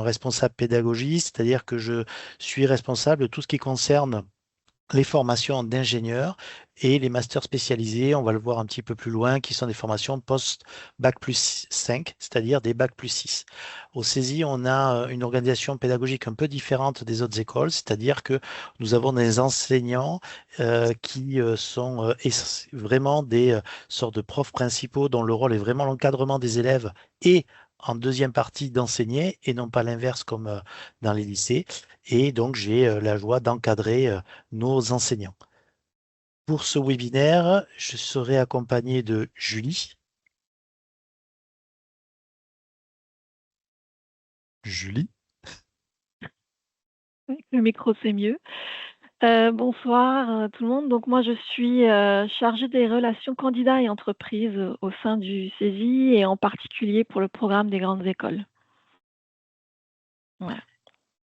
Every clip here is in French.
responsable pédagogie, c'est-à-dire que je suis responsable de tout ce qui concerne les formations d'ingénieurs et les masters spécialisés, on va le voir un petit peu plus loin, qui sont des formations post-bac plus 5, c'est-à-dire des bac plus 6. Au CESI, on a une organisation pédagogique un peu différente des autres écoles, c'est-à-dire que nous avons des enseignants qui sont vraiment des sortes de profs principaux dont le rôle est vraiment l'encadrement des élèves et en deuxième partie d'enseigner et non pas l'inverse comme dans les lycées. Et donc, j'ai la joie d'encadrer nos enseignants. Pour ce webinaire, je serai accompagné de Julie. Julie. Avec le micro, c'est mieux. Bonsoir tout le monde. Donc moi, je suis chargée des relations candidats et entreprises au sein du CESI et en particulier pour le programme des grandes écoles. Voilà.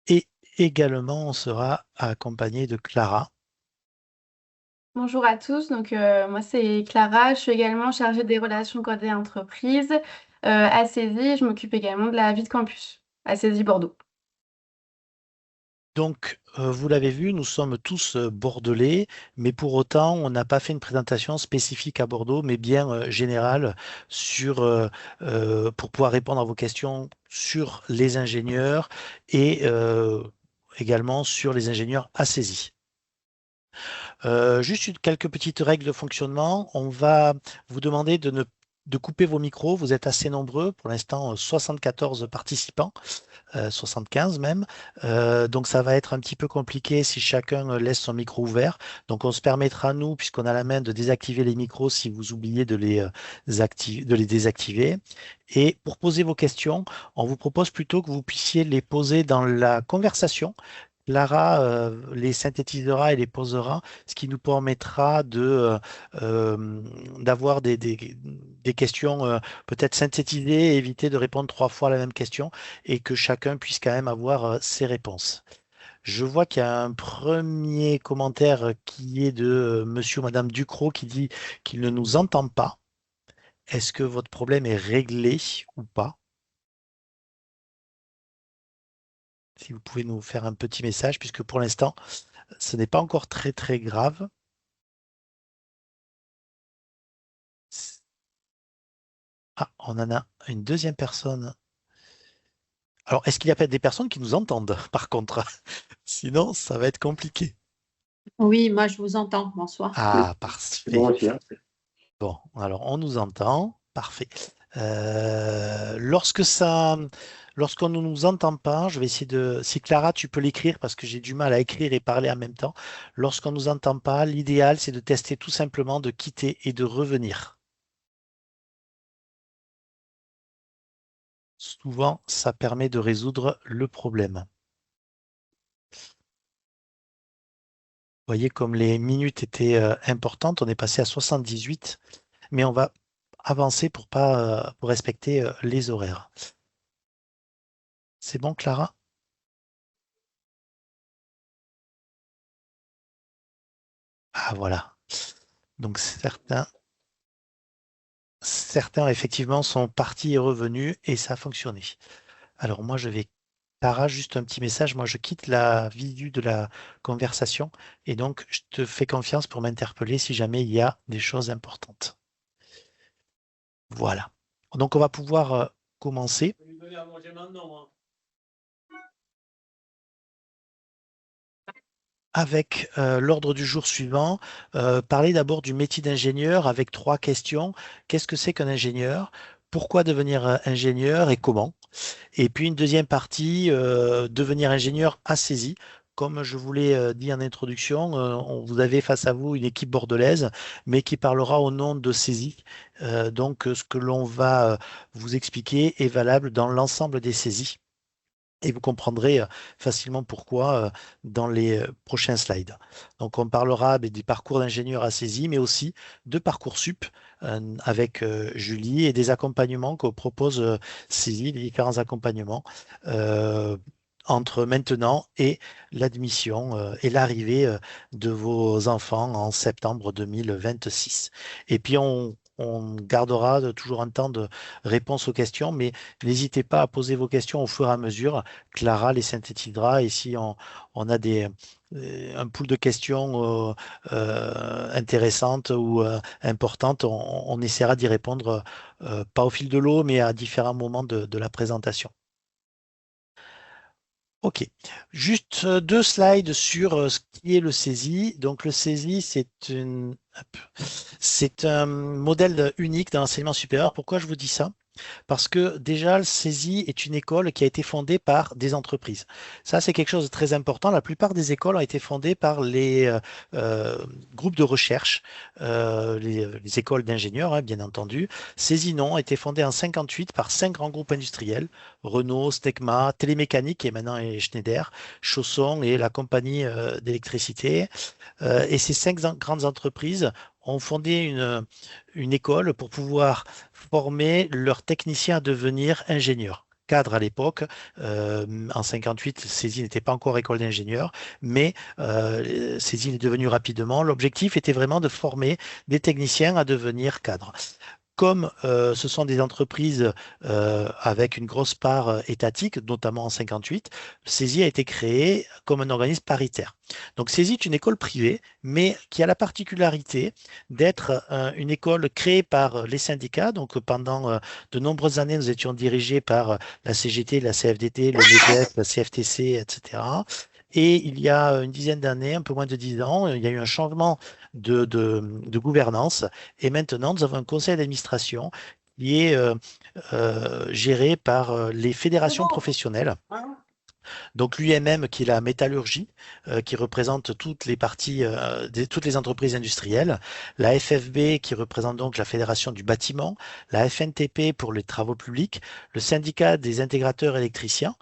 Et également, on sera accompagné de Clara. Bonjour à tous, donc moi c'est Clara, je suis également chargée des relations candidats et entreprises à CESI, je m'occupe également de la vie de campus à CESI Bordeaux. Donc, vous l'avez vu, nous sommes tous bordelais, mais pour autant, on n'a pas fait une présentation spécifique à Bordeaux, mais bien générale pour pouvoir répondre à vos questions sur les ingénieurs et également sur les ingénieurs à CESI. Juste quelques petites règles de fonctionnement. On va vous demander de couper vos micros. Vous êtes assez nombreux, pour l'instant 74 participants, 75 même. Donc ça va être un petit peu compliqué si chacun laisse son micro ouvert. Donc on se permettra, nous, puisqu'on a la main, de désactiver les micros si vous oubliez de les désactiver. Et pour poser vos questions, on vous propose plutôt que vous puissiez les poser dans la conversation. Clara les synthétisera et les posera, ce qui nous permettra d'avoir des questions peut-être synthétisées et éviter de répondre 3 fois à la même question et que chacun puisse quand même avoir ses réponses. Je vois qu'il y a un premier commentaire qui est de monsieur ou madame Ducrot qui dit qu'il ne nous entend pas. Est-ce que votre problème est réglé ou pas? Si vous pouvez nous faire un petit message, puisque pour l'instant, ce n'est pas encore très très grave. Ah, on en a une deuxième personne. Alors, est-ce qu'il y a peut-être des personnes qui nous entendent, par contre? Sinon, ça va être compliqué. Oui, moi je vous entends. Bonsoir. Ah, parfait. Moi aussi, hein. Bon, alors on nous entend. Parfait. Lorsqu'on ne nous entend pas, je vais essayer de. Si Clara, tu peux l'écrire parce que j'ai du mal à écrire et parler en même temps. Lorsqu'on ne nous entend pas, l'idéal, c'est de tester tout simplement de quitter et de revenir. Souvent, ça permet de résoudre le problème. Vous voyez comme les minutes étaient importantes, on est passé à 78, mais on va avancer pour respecter les horaires. C'est bon, Clara? Ah voilà. Donc certains effectivement sont partis et revenus et ça a fonctionné. Alors moi je vais, Clara, juste un petit message. Moi je quitte la visu de la conversation et donc je te fais confiance pour m'interpeller si jamais il y a des choses importantes. Voilà. Donc on va pouvoir commencer. Avec l'ordre du jour suivant, parler d'abord du métier d'ingénieur avec 3 questions. Qu'est-ce que c'est qu'un ingénieur? Pourquoi devenir ingénieur et comment? Et puis une deuxième partie, devenir ingénieur à saisie. Comme je vous l'ai dit en introduction, vous avez face à vous une équipe bordelaise, mais qui parlera au nom de saisie. Donc ce que l'on va vous expliquer est valable dans l'ensemble des saisies. Et vous comprendrez facilement pourquoi dans les prochains slides. Donc, on parlera des parcours d'ingénieur à saisie, mais aussi de Parcoursup avec Julie et des accompagnements que propose Saisie, les différents accompagnements entre maintenant et l'admission et l'arrivée de vos enfants en septembre 2026. Et puis, on on gardera toujours un temps de réponse aux questions, mais n'hésitez pas à poser vos questions au fur et à mesure. Clara les synthétisera et si on a un pool de questions intéressantes ou importantes, on essaiera d'y répondre, pas au fil de l'eau, mais à différents moments de la présentation. Ok, juste deux slides sur ce qui est le CESI. Donc le CESI, c'est un modèle unique dans l'enseignement supérieur. Pourquoi je vous dis ça? Parce que déjà, le CESI est une école qui a été fondée par des entreprises. Ça, c'est quelque chose de très important. La plupart des écoles ont été fondées par les euh, groupes de recherche, les écoles d'ingénieurs, hein, bien entendu. CESI, non, a été fondée en 58 par 5 grands groupes industriels, Renault, Stecma, Télémécanique, et maintenant est Schneider, Chausson et la compagnie d'électricité. Et ces grandes entreprises ont fondé une école pour pouvoir former leurs techniciens à devenir ingénieurs. Cadre à l'époque, en 58, CESI n'était pas encore école d'ingénieurs, mais CESI est devenu rapidement. L'objectif était vraiment de former des techniciens à devenir cadres. Comme ce sont des entreprises avec une grosse part étatique, notamment en 58, CESI a été créé comme un organisme paritaire. Donc CESI est une école privée, mais qui a la particularité d'être une école créée par les syndicats. Donc pendant de nombreuses années, nous étions dirigés par la CGT, la CFDT, le MEDEF, la CFTC, etc. Et il y a une dizaine d'années, un peu moins de 10 ans, il y a eu un changement de gouvernance. Et maintenant, nous avons un conseil d'administration qui est géré par les fédérations professionnelles. Donc l'UMM qui est la métallurgie, qui représente toutes les parties, toutes les entreprises industrielles, la FFB qui représente donc la Fédération du bâtiment, la FNTP pour les travaux publics, le syndicat des intégrateurs électriciens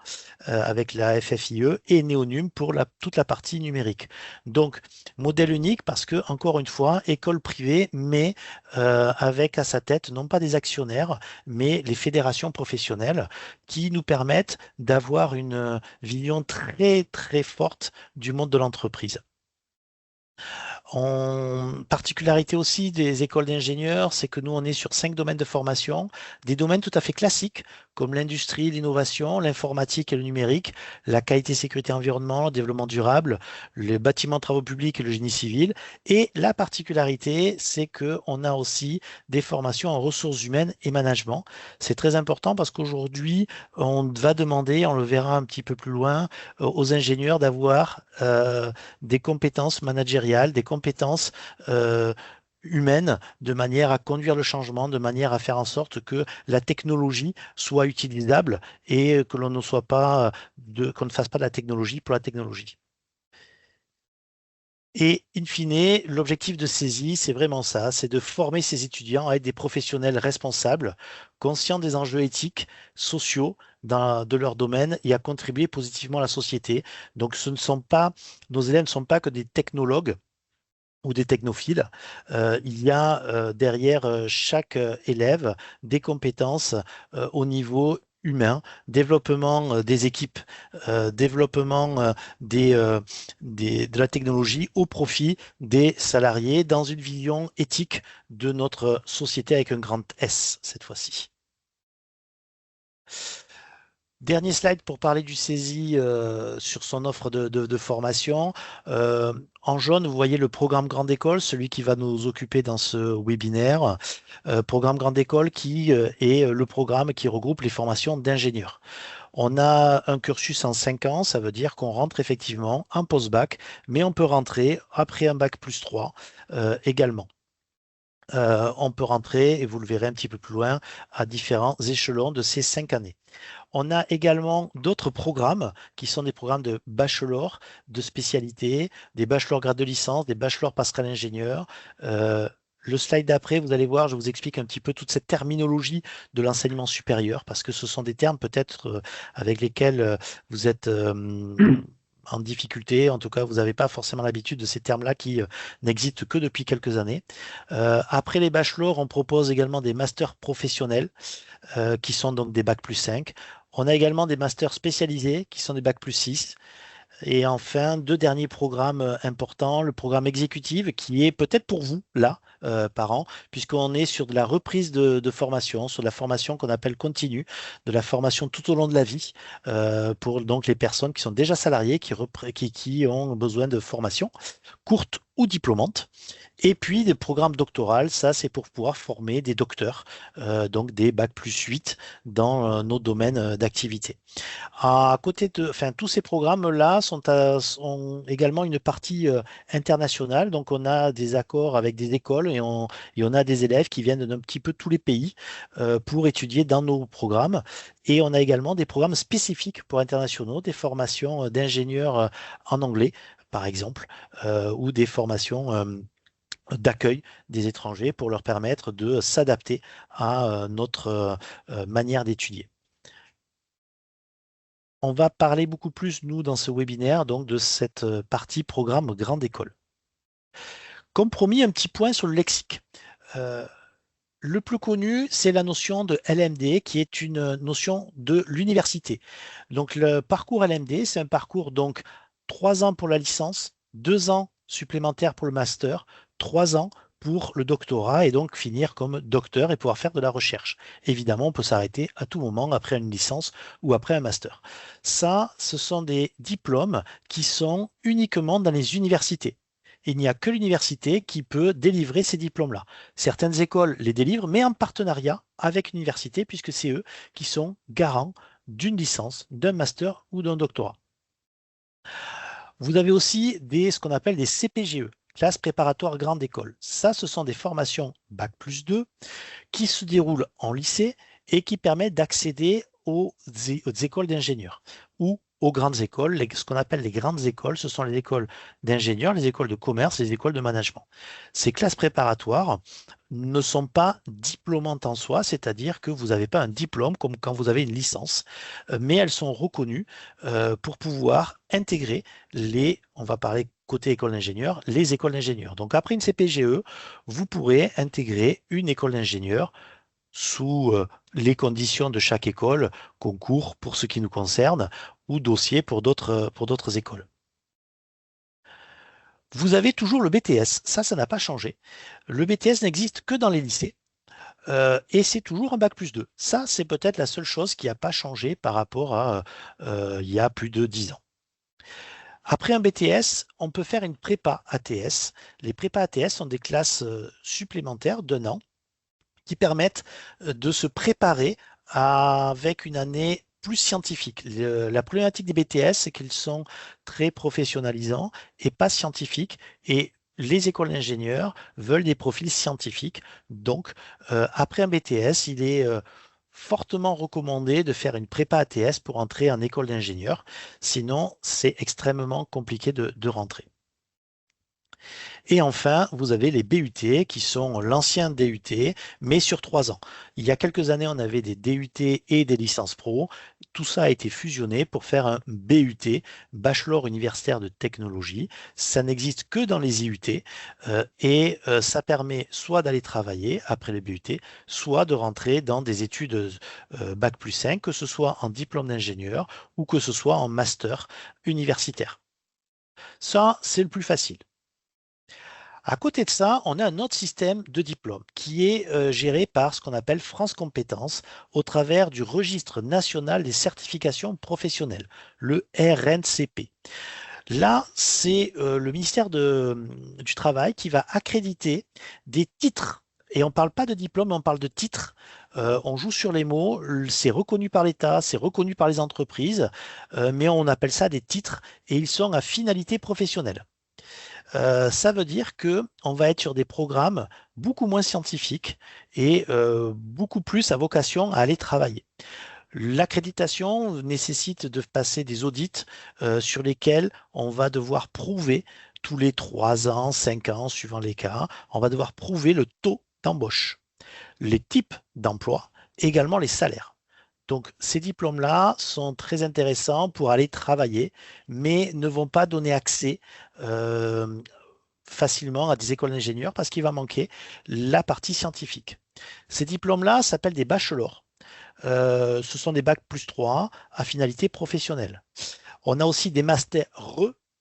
avec la FFIE et Neonum pour toute la partie numérique. Donc modèle unique parce que, encore une fois, école privée, mais avec à sa tête non pas des actionnaires, mais les fédérations professionnelles qui nous permettent d'avoir une vision très très forte du monde de l'entreprise. Particularité aussi des écoles d'ingénieurs, c'est que nous, on est sur 5 domaines de formation, des domaines tout à fait classiques, comme l'industrie, l'innovation, l'informatique et le numérique, la qualité, sécurité, environnement, le développement durable, le bâtiment, travaux publics et le génie civil. Et la particularité, c'est qu'on a aussi des formations en ressources humaines et management. C'est très important parce qu'aujourd'hui, on va demander, on le verra un petit peu plus loin, aux ingénieurs d'avoir des compétences managériales, des compétences humaines, de manière à conduire le changement, de manière à faire en sorte que la technologie soit utilisable et que l'on ne soit pas qu'on ne fasse pas de la technologie pour la technologie. Et in fine, l'objectif de CESI, c'est vraiment ça, c'est de former ces étudiants à être des professionnels responsables, conscients des enjeux éthiques, sociaux de leur domaine et à contribuer positivement à la société. Donc, nos élèves ne sont pas que des technologues ou des technophiles. Il y a derrière chaque élève des compétences au niveau humain, développement des équipes, développement de la technologie au profit des salariés dans une vision éthique de notre société avec un grand S cette fois-ci. Dernier slide pour parler du CESI sur son offre de formation. En jaune, vous voyez le programme Grande École, celui qui va nous occuper dans ce webinaire. Programme Grande École qui est le programme qui regroupe les formations d'ingénieurs. On a un cursus en 5 ans, ça veut dire qu'on rentre effectivement en post-bac, mais on peut rentrer après un bac plus 3 également. On peut rentrer, et vous le verrez un petit peu plus loin, à différents échelons de ces 5 années. On a également d'autres programmes qui sont des programmes de bachelor, de spécialité, des bachelors grade de licence, des bachelors passerelle ingénieur. Le slide d'après, vous allez voir, je vous explique un petit peu toute cette terminologie de l'enseignement supérieur, parce que ce sont des termes peut-être avec lesquels vous êtes en difficulté. En tout cas, vous n'avez pas forcément l'habitude de ces termes-là qui n'existent que depuis quelques années. Après les bachelors, on propose également des masters professionnels qui sont donc des bac plus 5. On a également des masters spécialisés qui sont des bac plus 6. Et enfin, deux derniers programmes importants, le programme exécutif qui est peut-être pour vous, là, parents, puisqu'on est sur de la reprise de formation, sur de la formation qu'on appelle continue, de la formation tout au long de la vie, pour donc les personnes qui sont déjà salariées, qui ont besoin de formation courte ou diplômante. Et puis des programmes doctoraux, ça c'est pour pouvoir former des docteurs, donc des bac+8 dans nos domaines d'activité. À côté de, enfin, tous ces programmes-là ont également une partie internationale. Donc, on a des accords avec des écoles et on a des élèves qui viennent d'un petit peu tous les pays pour étudier dans nos programmes. Et on a également des programmes spécifiques pour internationaux, des formations d'ingénieurs en anglais, par exemple, ou des formations d'accueil des étrangers pour leur permettre de s'adapter à notre manière d'étudier. On va parler beaucoup plus, nous, dans ce webinaire, donc de cette partie programme grande école. Comme promis, un petit point sur le lexique. Le plus connu, c'est la notion de LMD, qui est une notion de l'université. Donc, le parcours LMD, c'est un parcours, donc, 3 ans pour la licence, 2 ans supplémentaires pour le master, 3 ans pour le doctorat et donc finir comme docteur et pouvoir faire de la recherche. Évidemment, on peut s'arrêter à tout moment après une licence ou après un master. Ça, ce sont des diplômes qui sont uniquement dans les universités. Il n'y a que l'université qui peut délivrer ces diplômes-là. Certaines écoles les délivrent, mais en partenariat avec l'université, puisque c'est eux qui sont garants d'une licence, d'un master ou d'un doctorat. Vous avez aussi ce qu'on appelle des CPGE, classes préparatoires grande école. Ça, ce sont des formations Bac+2 qui se déroulent en lycée et qui permettent d'accéder aux écoles d'ingénieurs ou aux grandes écoles. Ce qu'on appelle les grandes écoles, ce sont les écoles d'ingénieurs, les écoles de commerce, les écoles de management. Ces classes préparatoires ne sont pas diplômantes en soi, c'est-à-dire que vous n'avez pas un diplôme comme quand vous avez une licence, mais elles sont reconnues pour pouvoir intégrer on va parler côté école d'ingénieur, les écoles d'ingénieurs. Donc après une CPGE, vous pourrez intégrer une école d'ingénieur sous les conditions de chaque école, concours pour ce qui nous concerne, ou dossier pour d'autres écoles. Vous avez toujours le BTS, ça n'a pas changé. Le BTS n'existe que dans les lycées. Et c'est toujours un Bac+2. Ça, c'est peut-être la seule chose qui n'a pas changé par rapport à il y a plus de 10 ans. Après un BTS, on peut faire une prépa ATS. Les prépas ATS sont des classes supplémentaires d'1 an qui permettent de se préparer avec une année plus scientifique. La problématique des BTS, c'est qu'ils sont très professionnalisants et pas scientifiques. Et les écoles d'ingénieurs veulent des profils scientifiques. Donc, après un BTS, il est fortement recommandé de faire une prépa ATS pour entrer en école d'ingénieur. Sinon, c'est extrêmement compliqué de rentrer. Et enfin, vous avez les BUT qui sont l'ancien DUT, mais sur 3 ans. Il y a quelques années, on avait des DUT et des licences pro. Tout ça a été fusionné pour faire un BUT, Bachelor universitaire de technologie. Ça n'existe que dans les IUT et ça permet soit d'aller travailler après le BUT, soit de rentrer dans des études Bac+5, que ce soit en diplôme d'ingénieur ou que ce soit en master universitaire. Ça, c'est le plus facile. À côté de ça, on a un autre système de diplôme qui est géré par ce qu'on appelle France Compétences au travers du Registre national des certifications professionnelles, le RNCP. Là, c'est le ministère du Travail qui va accréditer des titres. Et on ne parle pas de diplôme, on parle de titres. On joue sur les mots, c'est reconnu par l'État, c'est reconnu par les entreprises, mais on appelle ça des titres et ils sont à finalité professionnelle. Ça veut dire qu'on va être sur des programmes beaucoup moins scientifiques et beaucoup plus à vocation à aller travailler. L'accréditation nécessite de passer des audits sur lesquels on va devoir prouver tous les 3 ans, 5 ans, suivant les cas, on va devoir prouver le taux d'embauche, les types d'emploi, également les salaires. Donc, ces diplômes-là sont très intéressants pour aller travailler, mais ne vont pas donner accès facilement à des écoles d'ingénieurs parce qu'il va manquer la partie scientifique. Ces diplômes-là s'appellent des bachelors. Ce sont des Bac+3 à finalité professionnelle. On a aussi des masters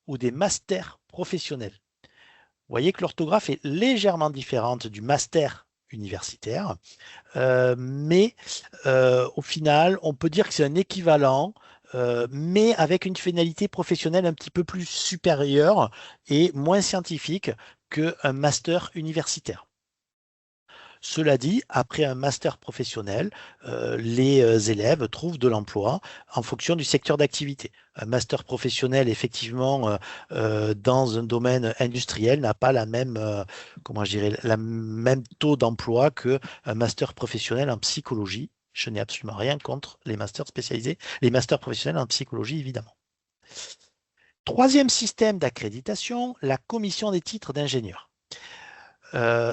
ou des masters professionnels. Vous voyez que l'orthographe est légèrement différente du master universitaire, mais au final, on peut dire que c'est un équivalent, mais avec une finalité professionnelle un petit peu plus supérieure et moins scientifique qu'un master universitaire. Cela dit, après un master professionnel, les élèves trouvent de l'emploi en fonction du secteur d'activité. Un master professionnel, effectivement, dans un domaine industriel, n'a pas la même, comment je dirais, la même taux d'emploi qu'un master professionnel en psychologie. Je n'ai absolument rien contre les masters spécialisés, les masters professionnels en psychologie, évidemment. Troisième système d'accréditation, la commission des titres d'ingénieur.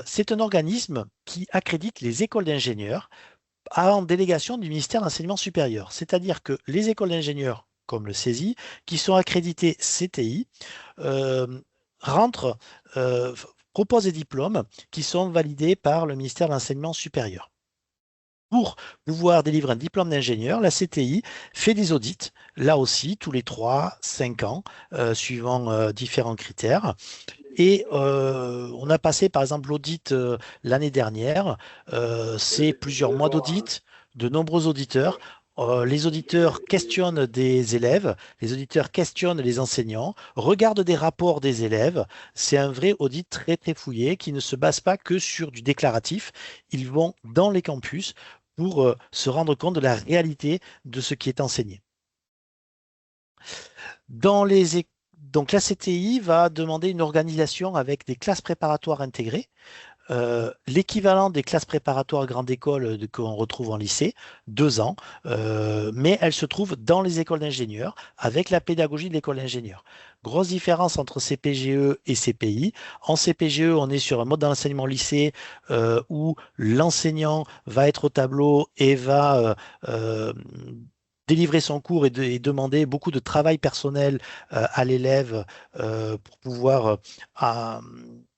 C'est un organisme qui accrédite les écoles d'ingénieurs en délégation du ministère de l'Enseignement supérieur. C'est-à-dire que les écoles d'ingénieurs, comme le CESI, qui sont accréditées CTI, proposent des diplômes qui sont validés par le ministère de l'Enseignement supérieur. Pour pouvoir délivrer un diplôme d'ingénieur, la CTI fait des audits, là aussi, tous les 3-5 ans, suivant différents critères. Et on a passé par exemple l'audit l'année dernière. C'est plusieurs mois d'audit, de nombreux auditeurs. Les auditeurs questionnent des élèves, les auditeurs questionnent les enseignants, regardent des rapports des élèves. C'est un vrai audit très très fouillé qui ne se base pas que sur du déclaratif. Ils vont dans les campus pour se rendre compte de la réalité de ce qui est enseigné. Donc la CTI va demander une organisation avec des classes préparatoires intégrées, l'équivalent des classes préparatoires grande école qu'on retrouve en lycée, 2 ans, mais elles se trouvent dans les écoles d'ingénieurs avec la pédagogie de l'école d'ingénieur. Grosse différence entre CPGE et CPI. En CPGE, on est sur un mode d'enseignement lycée où l'enseignant va être au tableau et va délivrer son cours et demander beaucoup de travail personnel à l'élève pour pouvoir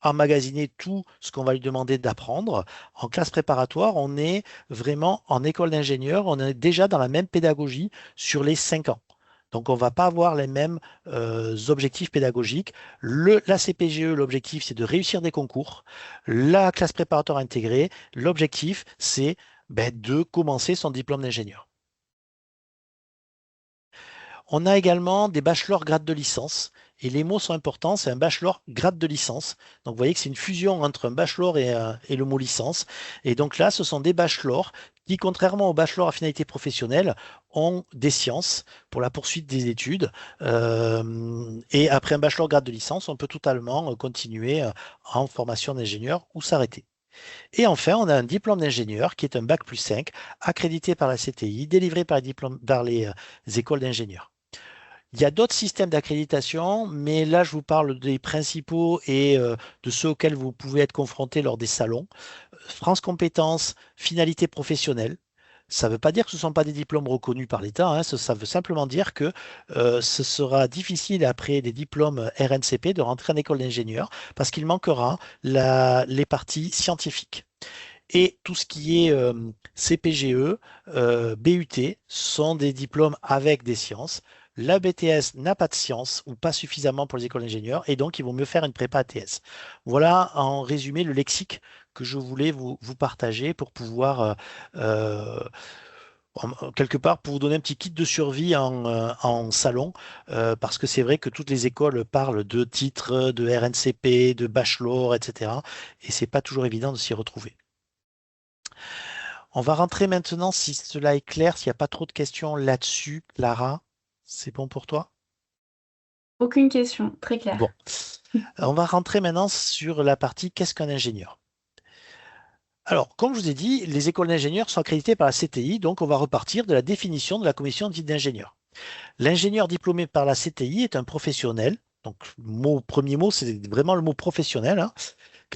emmagasiner tout ce qu'on va lui demander d'apprendre. En classe préparatoire, on est vraiment en école d'ingénieur, on est déjà dans la même pédagogie sur les 5 ans. Donc, on ne va pas avoir les mêmes objectifs pédagogiques. La CPGE, l'objectif, c'est de réussir des concours. La classe préparatoire intégrée, l'objectif, c'est de commencer son diplôme d'ingénieur. On a également des bachelors grade de licence. Et les mots sont importants, c'est un bachelor grade de licence. Donc vous voyez que c'est une fusion entre un bachelor et le mot licence. Et donc là, ce sont des bachelors qui, contrairement aux bachelors à finalité professionnelle, ont des sciences pour la poursuite des études. Et après un bachelor grade de licence, on peut totalement continuer en formation d'ingénieur ou s'arrêter. Et enfin, on a un diplôme d'ingénieur qui est un bac+5 accrédité par la CTI, délivré par les écoles d'ingénieurs. Il y a d'autres systèmes d'accréditation, mais là, je vous parle des principaux et de ceux auxquels vous pouvez être confrontés lors des salons. France Compétences, finalité professionnelle. Ça ne veut pas dire que ce ne sont pas des diplômes reconnus par l'État, hein. Ça veut simplement dire que ce sera difficile après des diplômes RNCP de rentrer en école d'ingénieur parce qu'il manquera les parties scientifiques. Et tout ce qui est CPGE, BUT sont des diplômes avec des sciences. La BTS n'a pas de sciences ou pas suffisamment pour les écoles d'ingénieurs et donc il vaut mieux faire une prépa ATS. Voilà en résumé le lexique que je voulais vous partager pour pouvoir quelque part pour vous donner un petit kit de survie en salon parce que c'est vrai que toutes les écoles parlent de titres, de RNCP, de bachelor, etc. Et c'est pas toujours évident de s'y retrouver. On va rentrer maintenant, si cela est clair, s'il n'y a pas trop de questions là-dessus, Clara. C'est bon pour toi? Aucune question, très clair. Bon, on va rentrer maintenant sur la partie qu'est-ce qu'un ingénieur? Alors, comme je vous ai dit, les écoles d'ingénieurs sont accréditées par la CTI, donc on va repartir de la définition de la commission dite d'ingénieur. L'ingénieur diplômé par la CTI est un professionnel, donc premier mot, c'est vraiment le mot professionnel, hein,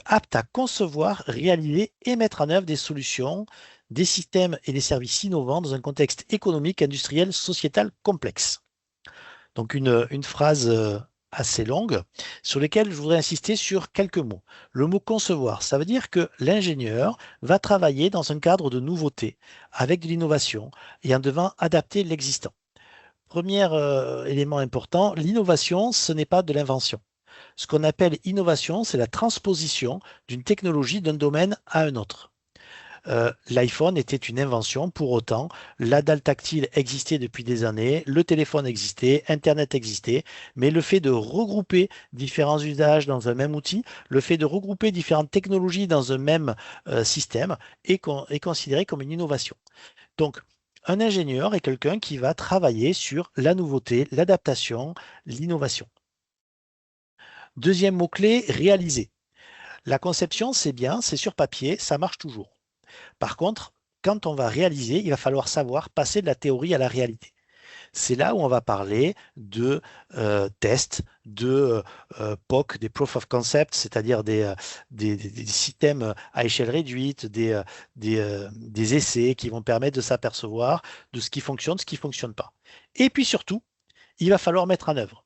apte à concevoir, réaliser et mettre en œuvre des solutions, des systèmes et des services innovants dans un contexte économique, industriel, sociétal complexe. Donc une phrase assez longue sur lesquelles je voudrais insister sur quelques mots. Le mot concevoir, ça veut dire que l'ingénieur va travailler dans un cadre de nouveauté, avec de l'innovation et en devant adapter l'existant. Premier élément important, l'innovation, ce n'est pas de l'invention. Ce qu'on appelle innovation, c'est la transposition d'une technologie d'un domaine à un autre. L'iPhone était une invention, pour autant, la dalle tactile existait depuis des années, le téléphone existait, Internet existait, mais le fait de regrouper différents usages dans un même outil, le fait de regrouper différentes technologies dans un même système est considéré comme une innovation. Donc, un ingénieur est quelqu'un qui va travailler sur la nouveauté, l'adaptation, l'innovation. Deuxième mot-clé, réaliser. La conception, c'est bien, c'est sur papier, ça marche toujours. Par contre, quand on va réaliser, il va falloir savoir passer de la théorie à la réalité. C'est là où on va parler de tests, de POC, des Proof of Concept, c'est-à-dire des systèmes à échelle réduite, des essais qui vont permettre de s'apercevoir de ce qui fonctionne, ce qui ne fonctionne pas. Et puis surtout, il va falloir mettre en œuvre.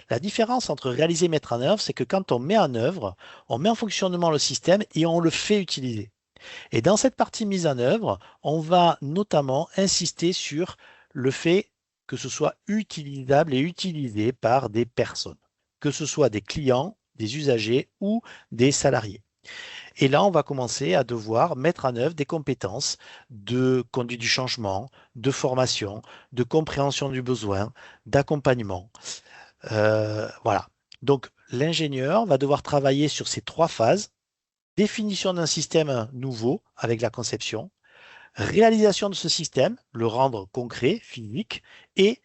La différence entre réaliser et mettre en œuvre, c'est que quand on met en œuvre, on met en fonctionnement le système et on le fait utiliser. Et dans cette partie mise en œuvre, on va notamment insister sur le fait que ce soit utilisable et utilisé par des personnes, que ce soit des clients, des usagers ou des salariés. Et là, on va commencer à devoir mettre en œuvre des compétences de conduite du changement, de formation, de compréhension du besoin, d'accompagnement. Voilà. Donc, l'ingénieur va devoir travailler sur ces trois phases: définition d'un système nouveau avec la conception, réalisation de ce système, le rendre concret, physique, et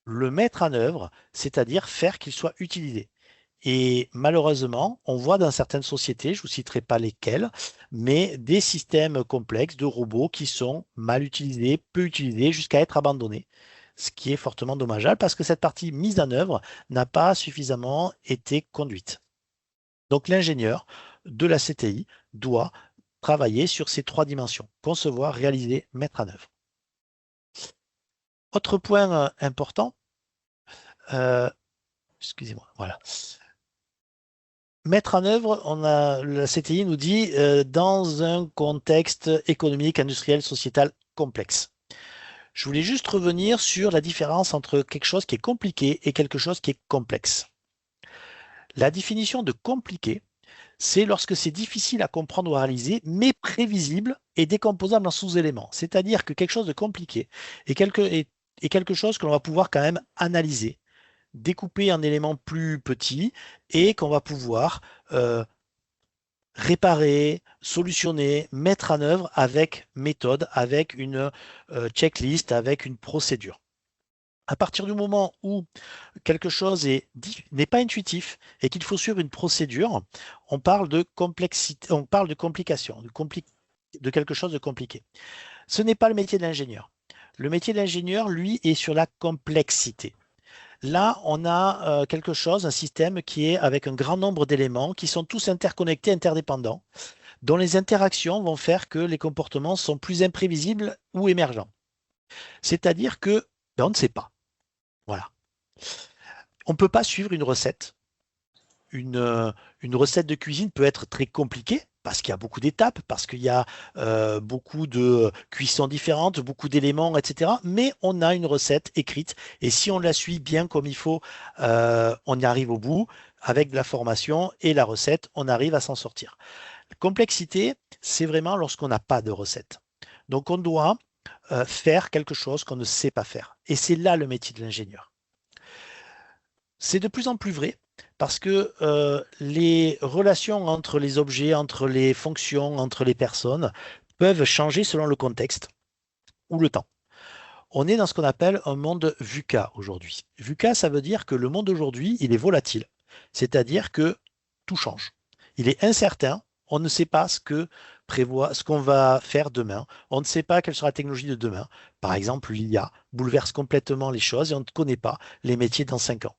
le mettre en œuvre, c'est-à-dire faire qu'il soit utilisé. Et malheureusement, on voit dans certaines sociétés, je ne vous citerai pas lesquelles, mais des systèmes complexes de robots qui sont mal utilisés, peu utilisés, jusqu'à être abandonnés. Ce qui est fortement dommageable parce que cette partie mise en œuvre n'a pas suffisamment été conduite. Donc l'ingénieur de la CTI doit travailler sur ces trois dimensions: concevoir, réaliser, mettre en œuvre. Autre point important, excusez-moi, voilà. Mettre en œuvre, la CTI nous dit dans un contexte économique, industriel, sociétal complexe. Je voulais juste revenir sur la différence entre quelque chose qui est compliqué et quelque chose qui est complexe. La définition de compliqué, c'est lorsque c'est difficile à comprendre ou à réaliser, mais prévisible et décomposable en sous-éléments. C'est-à-dire que quelque chose de compliqué est quelque chose que l'on va pouvoir quand même analyser, découper en éléments plus petits et qu'on va pouvoir réparer, solutionner, mettre en œuvre avec méthode, avec une checklist, avec une procédure. À partir du moment où quelque chose n'est pas intuitif et qu'il faut suivre une procédure, on parle de complexité, on parle de complication, de quelque chose de compliqué. Ce n'est pas le métier de l'ingénieur. Le métier de l'ingénieur, lui, est sur la complexité. Là, on a quelque chose, un système qui est avec un grand nombre d'éléments qui sont tous interconnectés, interdépendants, dont les interactions vont faire que les comportements sont plus imprévisibles ou émergents. C'est-à-dire que on ne sait pas. Voilà. On ne peut pas suivre une recette. Une recette de cuisine peut être très compliquée parce qu'il y a beaucoup d'étapes, parce qu'il y a beaucoup de cuissons différentes, beaucoup d'éléments, etc. Mais on a une recette écrite et si on la suit bien comme il faut, on y arrive au bout. Avec de la formation et la recette, on arrive à s'en sortir. La complexité, c'est vraiment lorsqu'on n'a pas de recette. Donc on doit faire quelque chose qu'on ne sait pas faire. Et c'est là le métier de l'ingénieur. C'est de plus en plus vrai parce que les relations entre les objets, entre les fonctions, entre les personnes peuvent changer selon le contexte ou le temps. On est dans ce qu'on appelle un monde VUCA aujourd'hui. VUCA, ça veut dire que le monde aujourd'hui, il est volatile, c'est-à-dire que tout change. Il est incertain, on ne sait pas ce qu'on va faire demain, on ne sait pas quelle sera la technologie de demain. Par exemple, l'IA bouleverse complètement les choses et on ne connaît pas les métiers dans 5 ans.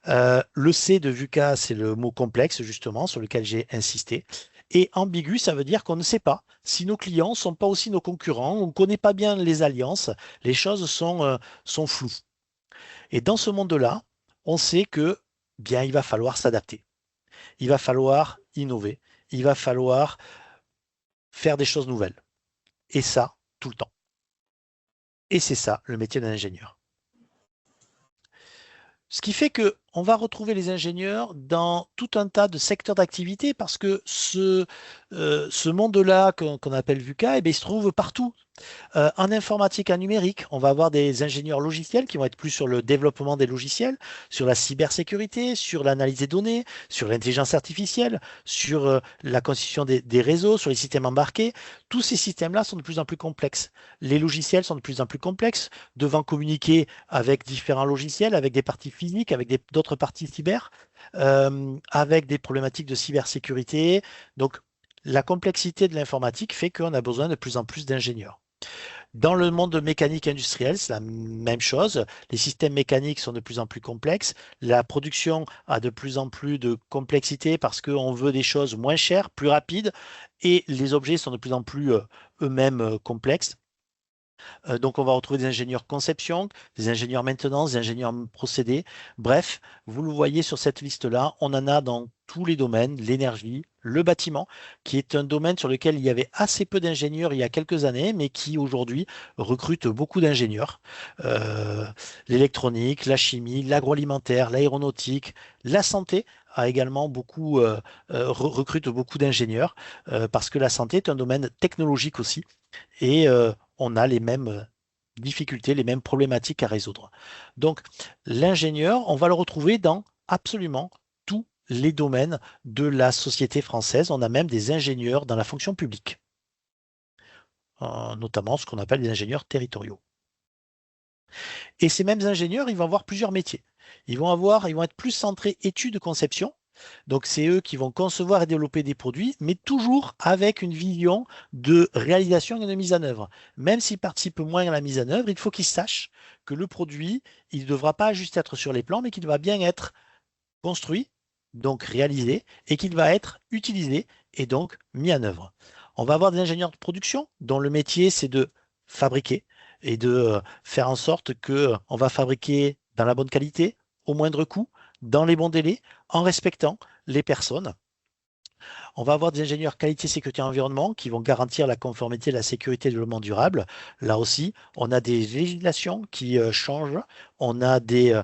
Le C de VUCA, c'est le mot complexe, justement, sur lequel j'ai insisté. Et ambigu, ça veut dire qu'on ne sait pas si nos clients ne sont pas aussi nos concurrents, on ne connaît pas bien les alliances, les choses sont floues. Et dans ce monde-là, on sait que bien, il va falloir s'adapter. Il va falloir innover. Il va falloir faire des choses nouvelles. Et ça, tout le temps. Et c'est ça, le métier d'un ingénieur. Ce qui fait qu'on va retrouver les ingénieurs dans tout un tas de secteurs d'activité parce que ce monde-là qu'on appelle VUCA, eh bien, il se trouve partout. En informatique, en numérique, on va avoir des ingénieurs logiciels qui vont être plus sur le développement des logiciels, sur la cybersécurité, sur l'analyse des données, sur l'intelligence artificielle, sur la constitution des réseaux, sur les systèmes embarqués. Tous ces systèmes-là sont de plus en plus complexes. Les logiciels sont de plus en plus complexes, devant communiquer avec différents logiciels, avec des parties physiques, avec d'autres parties cyber, avec des problématiques de cybersécurité. Donc, la complexité de l'informatique fait qu'on a besoin de plus en plus d'ingénieurs. Dans le monde de mécanique industrielle, c'est la même chose. Les systèmes mécaniques sont de plus en plus complexes. La production a de plus en plus de complexité parce qu'on veut des choses moins chères, plus rapides, et les objets sont de plus en plus eux-mêmes complexes. Donc, on va retrouver des ingénieurs conception, des ingénieurs maintenance, des ingénieurs procédés. Bref, vous le voyez sur cette liste-là, on en a dans tous les domaines, l'énergie, le bâtiment, qui est un domaine sur lequel il y avait assez peu d'ingénieurs il y a quelques années, mais qui aujourd'hui recrute beaucoup d'ingénieurs. Euh, L'électronique, la chimie, l'agroalimentaire, l'aéronautique, la santé a également recrute beaucoup d'ingénieurs parce que la santé est un domaine technologique aussi et on a les mêmes difficultés, les mêmes problématiques à résoudre. Donc, l'ingénieur, on va le retrouver dans absolument tous les domaines de la société française. On a même des ingénieurs dans la fonction publique, notamment ce qu'on appelle des ingénieurs territoriaux. Et ces mêmes ingénieurs, ils vont avoir plusieurs métiers. Ils vont être plus centrés études-conception. Donc, c'est eux qui vont concevoir et développer des produits, mais toujours avec une vision de réalisation et de mise en œuvre. Même s'ils participent moins à la mise en œuvre, il faut qu'ils sachent que le produit, il ne devra pas juste être sur les plans, mais qu'il va bien être construit, donc réalisé, et qu'il va être utilisé et donc mis en œuvre. On va avoir des ingénieurs de production dont le métier, c'est de fabriquer et de faire en sorte qu'on va fabriquer dans la bonne qualité, au moindre coût, dans les bons délais, en respectant les personnes. On va avoir des ingénieurs qualité, sécurité, environnement qui vont garantir la conformité, la sécurité et le développement durable. Là aussi, on a des législations qui changent. On a des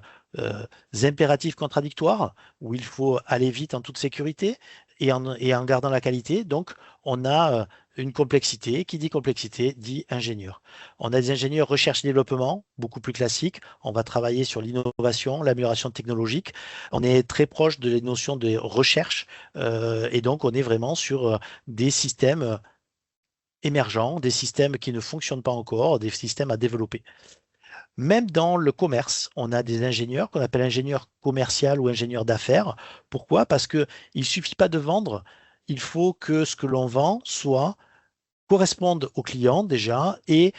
impératifs contradictoires où il faut aller vite en toute sécurité et en gardant la qualité. Donc, on a une complexité. Qui dit complexité dit ingénieur. On a des ingénieurs recherche et développement, beaucoup plus classiques. On va travailler sur l'innovation, l'amélioration technologique. On est très proche de les notions de recherche et donc on est vraiment sur des systèmes émergents, des systèmes qui ne fonctionnent pas encore, des systèmes à développer. Même dans le commerce, on a des ingénieurs qu'on appelle ingénieurs commerciaux ou ingénieurs d'affaires. Pourquoi? Parce qu'il ne suffit pas de vendre, il faut que ce que l'on vend corresponde au client déjà et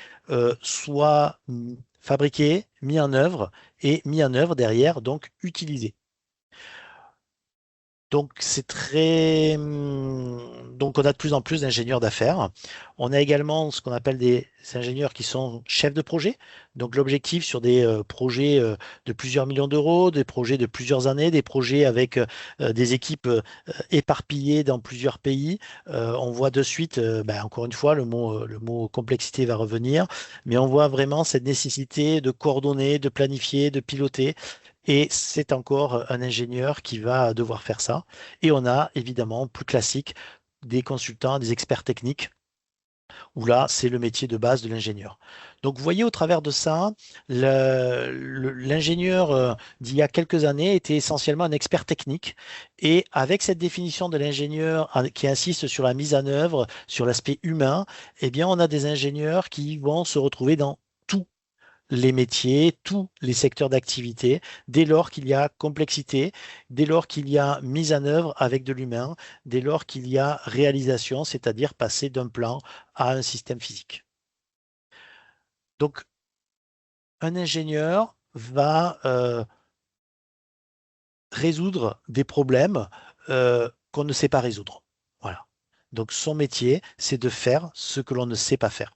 soit fabriqué, mis en œuvre et mis en œuvre derrière, donc utilisé. Donc, donc, on a de plus en plus d'ingénieurs d'affaires. On a également ce qu'on appelle des ingénieurs qui sont chefs de projet. Donc, l'objectif sur des projets de plusieurs millions d'euros, des projets de plusieurs années, des projets avec des équipes éparpillées dans plusieurs pays. On voit de suite, encore une fois, le mot complexité va revenir, mais on voit vraiment cette nécessité de coordonner, de planifier, de piloter. Et c'est encore un ingénieur qui va devoir faire ça. Et on a évidemment, plus classique, des consultants, des experts techniques, où là, c'est le métier de base de l'ingénieur. Donc, vous voyez, au travers de ça, l'ingénieur d'il y a quelques années était essentiellement un expert technique. Et avec cette définition de l'ingénieur qui insiste sur la mise en œuvre, sur l'aspect humain, eh bien, on a des ingénieurs qui vont se retrouver dans tout les métiers, tous les secteurs d'activité, dès lors qu'il y a complexité, dès lors qu'il y a mise en œuvre avec de l'humain, dès lors qu'il y a réalisation, c'est-à-dire passer d'un plan à un système physique. Donc, un ingénieur va résoudre des problèmes qu'on ne sait pas résoudre. Voilà. Donc, son métier, c'est de faire ce que l'on ne sait pas faire.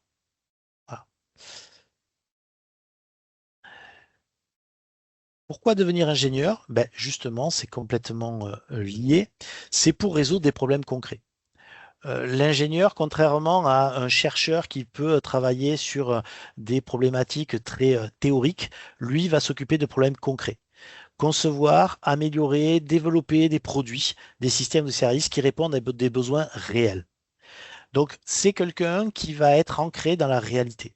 Voilà. Pourquoi devenir ingénieur? Justement, c'est complètement lié. C'est pour résoudre des problèmes concrets. L'ingénieur, contrairement à un chercheur qui peut travailler sur des problématiques très théoriques, lui va s'occuper de problèmes concrets. concevoir, améliorer, développer des produits, des systèmes de services qui répondent à des besoins réels. Donc, c'est quelqu'un qui va être ancré dans la réalité.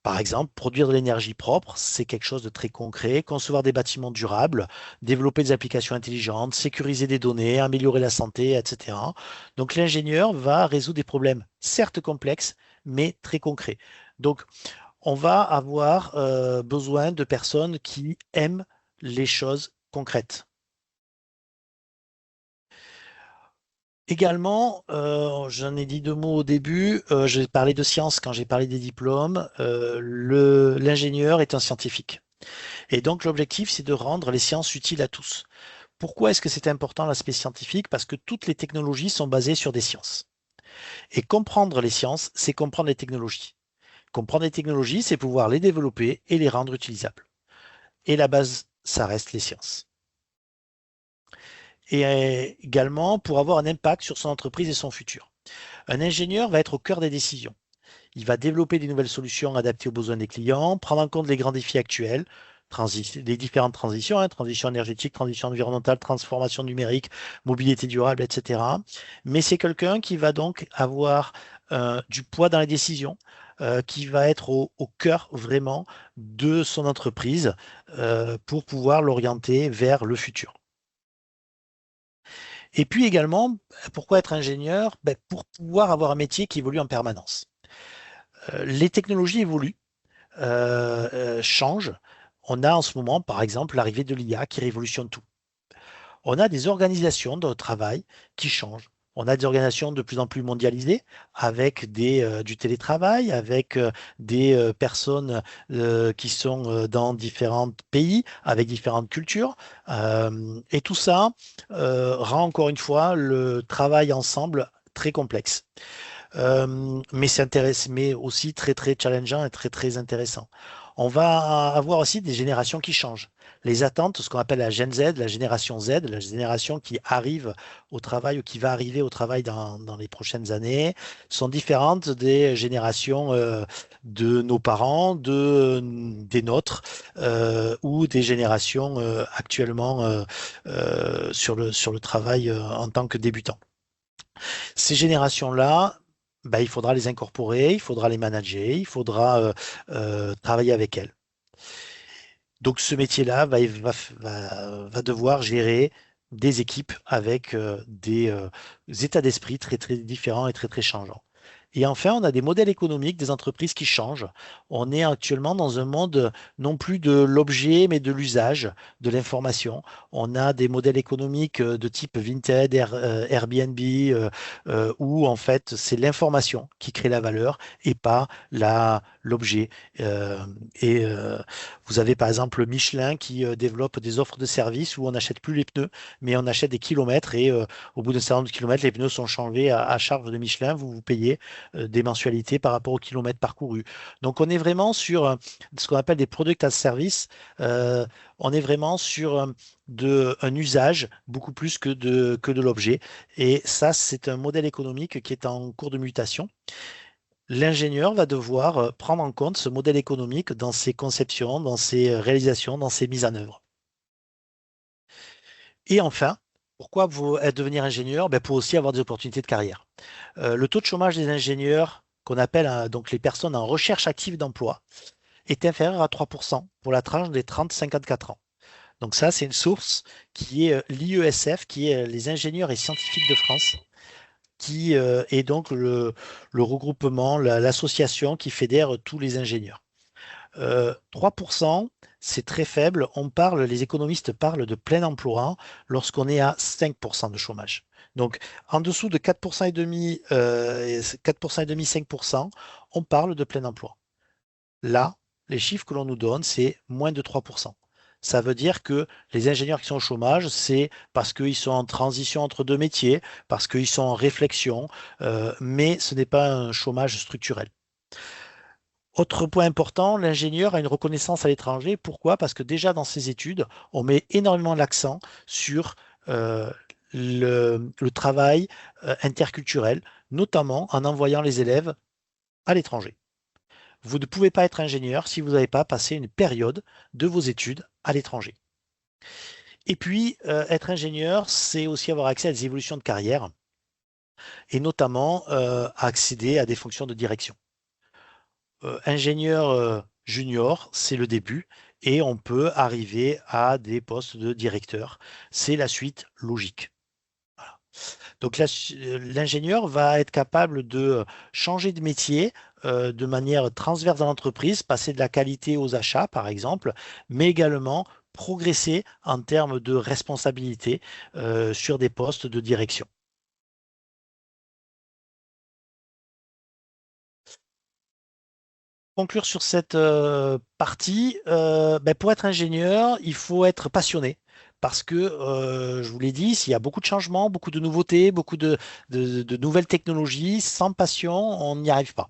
Par exemple, produire de l'énergie propre, c'est quelque chose de très concret. Concevoir des bâtiments durables, développer des applications intelligentes, sécuriser des données, améliorer la santé, etc. Donc l'ingénieur va résoudre des problèmes, certes complexes, mais très concrets. Donc on va avoir besoin de personnes qui aiment les choses concrètes. Également, j'en ai dit deux mots au début, j'ai parlé de science quand j'ai parlé des diplômes. L'ingénieur est un scientifique. Et donc l'objectif, c'est de rendre les sciences utiles à tous. Pourquoi est-ce que c'est important l'aspect scientifique? Parce que toutes les technologies sont basées sur des sciences. Et comprendre les sciences, c'est comprendre les technologies. Comprendre les technologies, c'est pouvoir les développer et les rendre utilisables. Et la base, ça reste les sciences. Et également pour avoir un impact sur son entreprise et son futur. Un ingénieur va être au cœur des décisions. Il va développer des nouvelles solutions adaptées aux besoins des clients, prendre en compte les grands défis actuels, les différentes transitions, transition énergétique, transition environnementale, transformation numérique, mobilité durable, etc. Mais c'est quelqu'un qui va donc avoir du poids dans les décisions, qui va être au cœur vraiment de son entreprise pour pouvoir l'orienter vers le futur. Et puis également, pourquoi être ingénieur? Pour pouvoir avoir un métier qui évolue en permanence. Les technologies évoluent, changent. On a en ce moment, par exemple, l'arrivée de l'IA qui révolutionne tout. On a des organisations de travail qui changent. On a des organisations de plus en plus mondialisées avec du télétravail, avec des personnes qui sont dans différents pays, avec différentes cultures. Et tout ça rend encore une fois le travail ensemble très complexe. Mais aussi très très challengeant et très très intéressant. On va avoir aussi des générations qui changent. Les attentes, ce qu'on appelle la Gen Z, la génération Z, la génération qui arrive au travail ou qui va arriver au travail dans les prochaines années, sont différentes des générations de nos parents, des nôtres ou des générations actuellement sur le travail en tant que débutants. Ces générations-là, il faudra les incorporer, il faudra les manager, il faudra travailler avec elles. Donc ce métier-là va devoir gérer des équipes avec des états d'esprit très très différents et très très changeants. Et enfin, on a des modèles économiques des entreprises qui changent. On est actuellement dans un monde non plus de l'objet, mais de l'usage de l'information. On a des modèles économiques de type Vinted, Airbnb, où en fait c'est l'information qui crée la valeur et pas l'objet. Et vous avez par exemple Michelin qui développe des offres de services où on n'achète plus les pneus, mais on achète des kilomètres et au bout d'un certain nombre de kilomètres, les pneus sont changés à charge de Michelin. Vous payez des mensualités par rapport aux kilomètres parcourus. Donc on est vraiment sur ce qu'on appelle des product as service. On est vraiment sur un usage beaucoup plus que de l'objet. Et ça, c'est un modèle économique qui est en cours de mutation. L'ingénieur va devoir prendre en compte ce modèle économique dans ses conceptions, dans ses réalisations, dans ses mises en œuvre. Et enfin, pourquoi devenir ingénieur? Pour aussi avoir des opportunités de carrière. Le taux de chômage des ingénieurs, qu'on appelle donc les personnes en recherche active d'emploi, est inférieur à 3% pour la tranche des 30-54 ans. Donc ça, c'est une source qui est l'IESF, qui est les ingénieurs et scientifiques de France, qui est donc le regroupement, l'association qui fédère tous les ingénieurs. 3%, c'est très faible. Les économistes parlent de plein emploi lorsqu'on est à 5% de chômage. Donc, en dessous de 4% et demi, 4% et demi, 5%, on parle de plein emploi. Là, les chiffres que l'on nous donne, c'est moins de 3%. Ça veut dire que les ingénieurs qui sont au chômage, c'est parce qu'ils sont en transition entre deux métiers, parce qu'ils sont en réflexion, mais ce n'est pas un chômage structurel. Autre point important, l'ingénieur a une reconnaissance à l'étranger. Pourquoi? Parce que déjà dans ses études, on met énormément l'accent sur le travail interculturel, notamment en envoyant les élèves à l'étranger. Vous ne pouvez pas être ingénieur si vous n'avez pas passé une période de vos études à l'étranger. Et puis, être ingénieur, c'est aussi avoir accès à des évolutions de carrière et notamment accéder à des fonctions de direction. Ingénieur junior, c'est le début et on peut arriver à des postes de directeur. C'est la suite logique. Voilà. Donc l'ingénieur va être capable de changer de métier de manière transverse dans l'entreprise, passer de la qualité aux achats, par exemple, mais également progresser en termes de responsabilité sur des postes de direction. Conclure sur cette partie, pour être ingénieur, il faut être passionné. Parce que, je vous l'ai dit, s'il y a beaucoup de changements, beaucoup de nouveautés, beaucoup de nouvelles technologies, sans passion, on n'y arrive pas.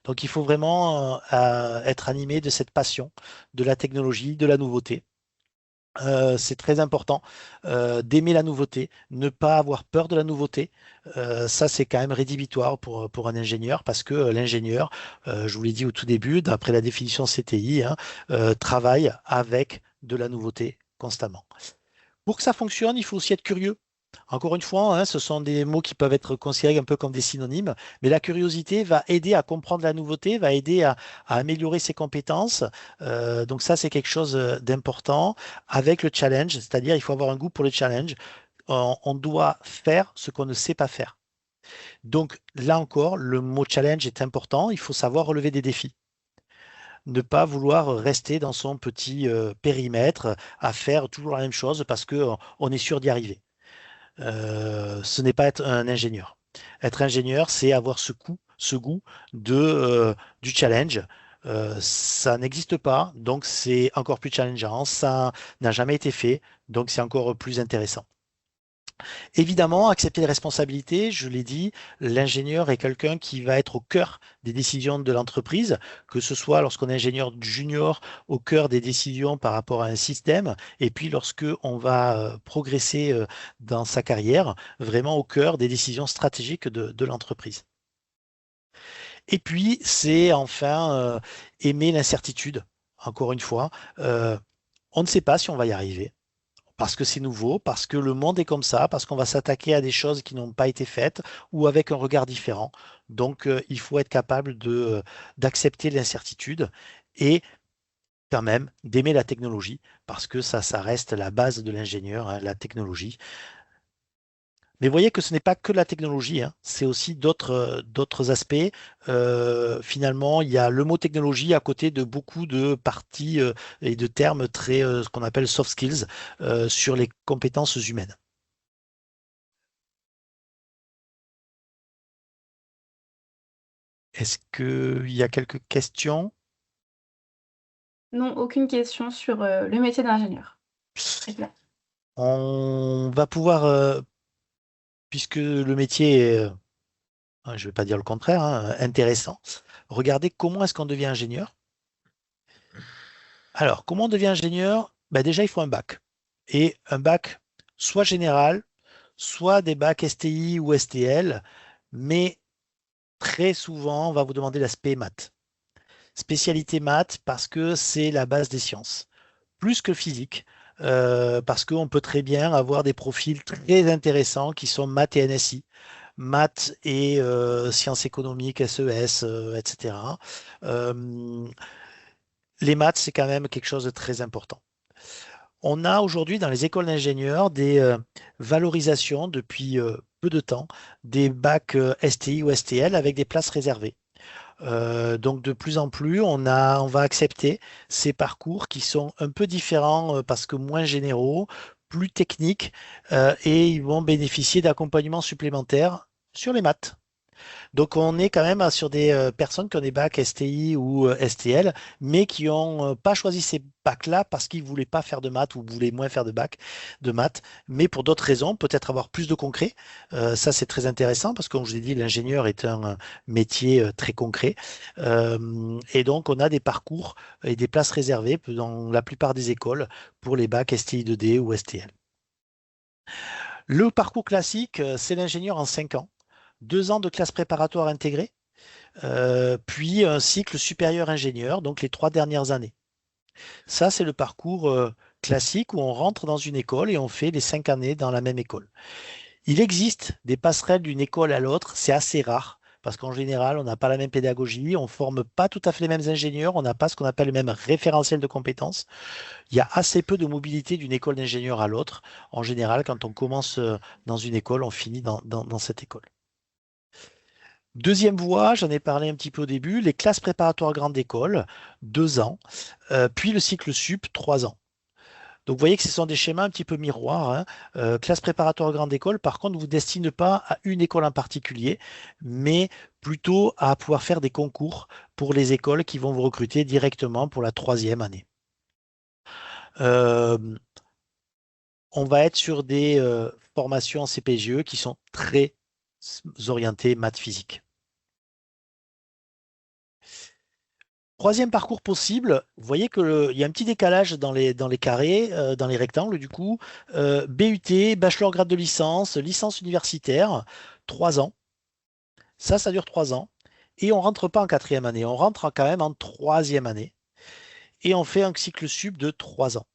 Donc, il faut vraiment être animé de cette passion, de la technologie, de la nouveauté. C'est très important d'aimer la nouveauté, ne pas avoir peur de la nouveauté. Ça, c'est quand même rédhibitoire pour un ingénieur parce que l'ingénieur, je vous l'ai dit au tout début, d'après la définition CTI, hein, travaille avec de la nouveauté constamment. Pour que ça fonctionne, il faut aussi être curieux. Encore une fois, hein, ce sont des mots qui peuvent être considérés un peu comme des synonymes, mais la curiosité va aider à comprendre la nouveauté, va aider à améliorer ses compétences. Donc ça, c'est quelque chose d'important avec le challenge, c'est-à-dire il faut avoir un goût pour le challenge. On doit faire ce qu'on ne sait pas faire. Donc là encore, le mot challenge est important. Il faut savoir relever des défis. Ne pas vouloir rester dans son petit périmètre à faire toujours la même chose parce qu'on est sûr d'y arriver. Ce n'est pas être un ingénieur. Être ingénieur, c'est avoir ce goût du challenge. Ça n'existe pas, donc c'est encore plus challengeant. Ça n'a jamais été fait, donc c'est encore plus intéressant. Évidemment, accepter les responsabilités, je l'ai dit, l'ingénieur est quelqu'un qui va être au cœur des décisions de l'entreprise, que ce soit lorsqu'on est ingénieur junior, au cœur des décisions par rapport à un système, et puis lorsque on va progresser dans sa carrière, vraiment au cœur des décisions stratégiques de l'entreprise. Et puis, c'est enfin aimer l'incertitude. Encore une fois, on ne sait pas si on va y arriver parce que c'est nouveau, parce que le monde est comme ça, parce qu'on va s'attaquer à des choses qui n'ont pas été faites ou avec un regard différent. Donc, il faut être capable d'accepter l'incertitude et quand même d'aimer la technologie, parce que ça reste la base de l'ingénieur, hein, la technologie. Mais vous voyez que ce n'est pas que la technologie, hein, c'est aussi d'autres aspects. Finalement, il y a le mot technologie à côté de beaucoup de parties et de termes très, ce qu'on appelle soft skills, sur les compétences humaines. Est-ce qu'il y a quelques questions? Non, aucune question sur le métier d'ingénieur. Très clair. On va pouvoir, puisque le métier est, je ne vais pas dire le contraire, hein, intéressant, regarder comment est-ce qu'on devient ingénieur. Alors, comment on devient ingénieur? Ben déjà, il faut un bac. Et un bac soit général, soit des bacs STI ou STL, mais très souvent, on va vous demander l'aspect maths. Spécialité maths parce que c'est la base des sciences, plus que physique, parce qu'on peut très bien avoir des profils très intéressants qui sont maths et NSI, maths et sciences économiques, SES, etc. Les maths, c'est quand même quelque chose de très important. On a aujourd'hui dans les écoles d'ingénieurs des valorisations depuis peu de temps des bacs STI ou STL avec des places réservées. Donc de plus en plus, on va accepter ces parcours qui sont un peu différents parce que moins généraux, plus techniques et ils vont bénéficier d'accompagnement supplémentaire sur les maths. Donc on est quand même sur des personnes qui ont des bacs STI ou STL, mais qui n'ont pas choisi ces bacs-là parce qu'ils ne voulaient pas faire de maths ou voulaient moins faire de bac de maths, mais pour d'autres raisons, peut-être avoir plus de concret. Ça, c'est très intéressant parce que, comme je vous ai dit, l'ingénieur est un métier très concret. Et donc, on a des parcours et des places réservées dans la plupart des écoles pour les bacs STI 2D ou STL. Le parcours classique, c'est l'ingénieur en 5 ans. 2 ans de classe préparatoire intégrée, puis un cycle supérieur ingénieur, donc les 3 dernières années. Ça, c'est le parcours classique où on rentre dans une école et on fait les 5 années dans la même école. Il existe des passerelles d'une école à l'autre, c'est assez rare. Parce qu'en général, on n'a pas la même pédagogie, on ne forme pas tout à fait les mêmes ingénieurs, on n'a pas ce qu'on appelle le même référentiel de compétences. Il y a assez peu de mobilité d'une école d'ingénieur à l'autre. En général, quand on commence dans une école, on finit dans cette école. Deuxième voie, j'en ai parlé un petit peu au début, les classes préparatoires grande école, 2 ans, puis le cycle sup, 3 ans. Donc vous voyez que ce sont des schémas un petit peu miroirs, hein. Classe préparatoire grande école, par contre, ne vous destine pas à une école en particulier, mais plutôt à pouvoir faire des concours pour les écoles qui vont vous recruter directement pour la 3e année. Euh, on va être sur des formations en CPGE qui sont très orientées maths physique. Troisième parcours possible, vous voyez qu'il y a un petit décalage dans les carrés, dans les rectangles du coup. BUT, bachelor grade de licence, licence universitaire, 3 ans. Ça dure 3 ans. Et on ne rentre pas en 4e année, on rentre quand même en 3e année. Et on fait un cycle sup de 3 ans.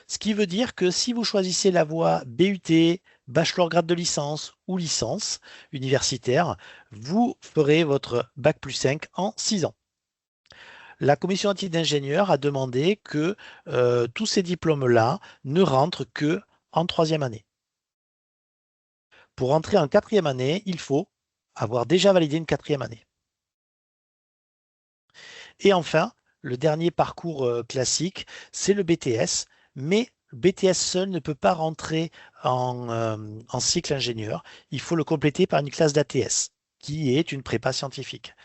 Ce qui veut dire que si vous choisissez la voie BUT, bachelor grade de licence ou licence universitaire, vous ferez votre bac plus 5 en 6 ans. La commission éthique d'ingénieurs a demandé que tous ces diplômes-là ne rentrent que en 3e année. Pour rentrer en 4e année, il faut avoir déjà validé une 4e année. Et enfin, le dernier parcours classique, c'est le BTS, mais le BTS seul ne peut pas rentrer en cycle ingénieur. Il faut le compléter par une classe d'ATS, qui est une prépa scientifique.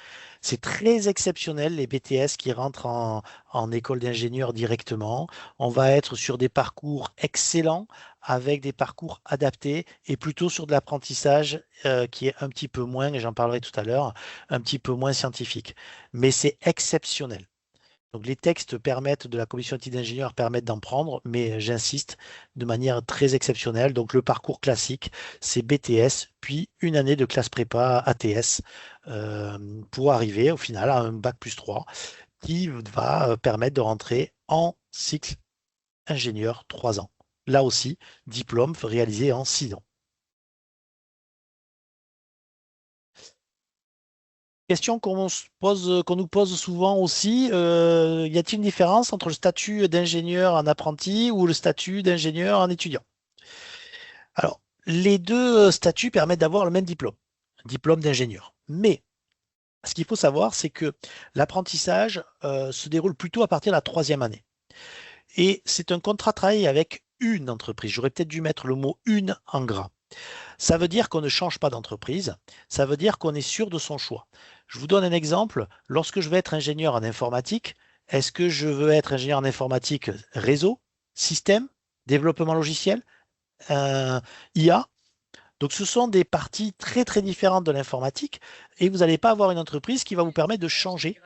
C'est très exceptionnel les BTS qui rentrent en école d'ingénieur directement. On va être sur des parcours excellents avec des parcours adaptés et plutôt sur de l'apprentissage qui est un petit peu moins, et j'en parlerai tout à l'heure, un petit peu moins scientifique. Mais c'est exceptionnel. Donc les textes de la commission éthique d'ingénieur permettent d'en prendre, mais j'insiste, de manière très exceptionnelle. Donc le parcours classique, c'est BTS, puis une année de classe prépa ATS pour arriver au final à un bac plus 3 qui va permettre de rentrer en cycle ingénieur 3 ans. Là aussi, diplôme réalisé en 6 ans. Question qu'on nous pose souvent aussi, y a-t-il une différence entre le statut d'ingénieur en apprenti ou le statut d'ingénieur en étudiant? Alors, les deux statuts permettent d'avoir le même diplôme, un diplôme d'ingénieur. Mais ce qu'il faut savoir, c'est que l'apprentissage se déroule plutôt à partir de la 3e année. Et c'est un contrat de travail avec une entreprise. J'aurais peut-être dû mettre le mot une en gras. Ça veut dire qu'on ne change pas d'entreprise, ça veut dire qu'on est sûr de son choix. Je vous donne un exemple. Lorsque je vais être ingénieur en informatique, est-ce que je veux être ingénieur en informatique réseau, système, développement logiciel, IA? Donc ce sont des parties très très différentes de l'informatique et vous n'allez pas avoir une entreprise qui va vous permettre de changer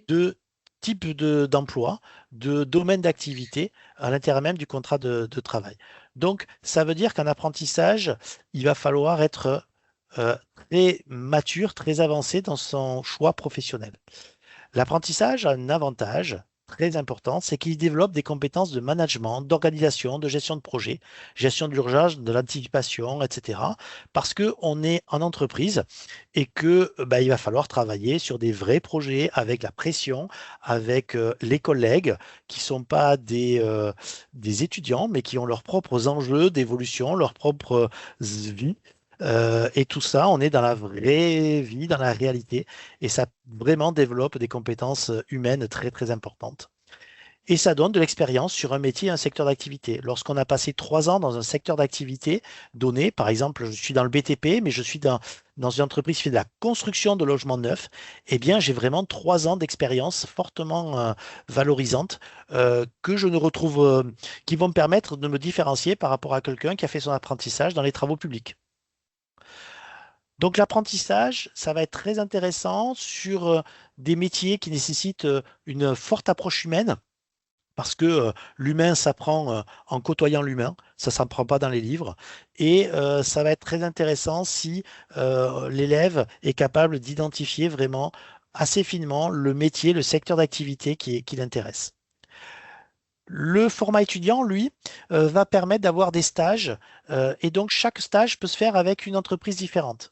de type d'emploi, de domaine d'activité à l'intérieur même du contrat de travail. Donc, ça veut dire qu'en apprentissage, il va falloir être très mature, très avancé dans son choix professionnel. L'apprentissage a un avantage très important, c'est qu'il développe des compétences de management, d'organisation, de gestion de projet, gestion de l'urgence, de l'anticipation, etc. Parce qu'on est en entreprise et que il va falloir travailler sur des vrais projets avec la pression, avec les collègues qui ne sont pas des étudiants, mais qui ont leurs propres enjeux d'évolution, leurs propres vies. Et tout ça, on est dans la vraie vie, dans la réalité, et ça vraiment développe des compétences humaines très très importantes. Et ça donne de l'expérience sur un métier, un secteur d'activité. Lorsqu'on a passé 3 ans dans un secteur d'activité donné, par exemple, je suis dans le BTP, mais je suis dans une entreprise qui fait de la construction de logements neufs, eh bien, j'ai vraiment 3 ans d'expérience fortement valorisante que je ne retrouve, qui vont me permettre de me différencier par rapport à quelqu'un qui a fait son apprentissage dans les travaux publics. Donc l'apprentissage, ça va être très intéressant sur des métiers qui nécessitent une forte approche humaine, parce que l'humain s'apprend en côtoyant l'humain, ça ne s'apprend pas dans les livres, et ça va être très intéressant si l'élève est capable d'identifier vraiment assez finement le métier, le secteur d'activité qui l'intéresse. Le format étudiant, lui, va permettre d'avoir des stages et donc chaque stage peut se faire avec une entreprise différente.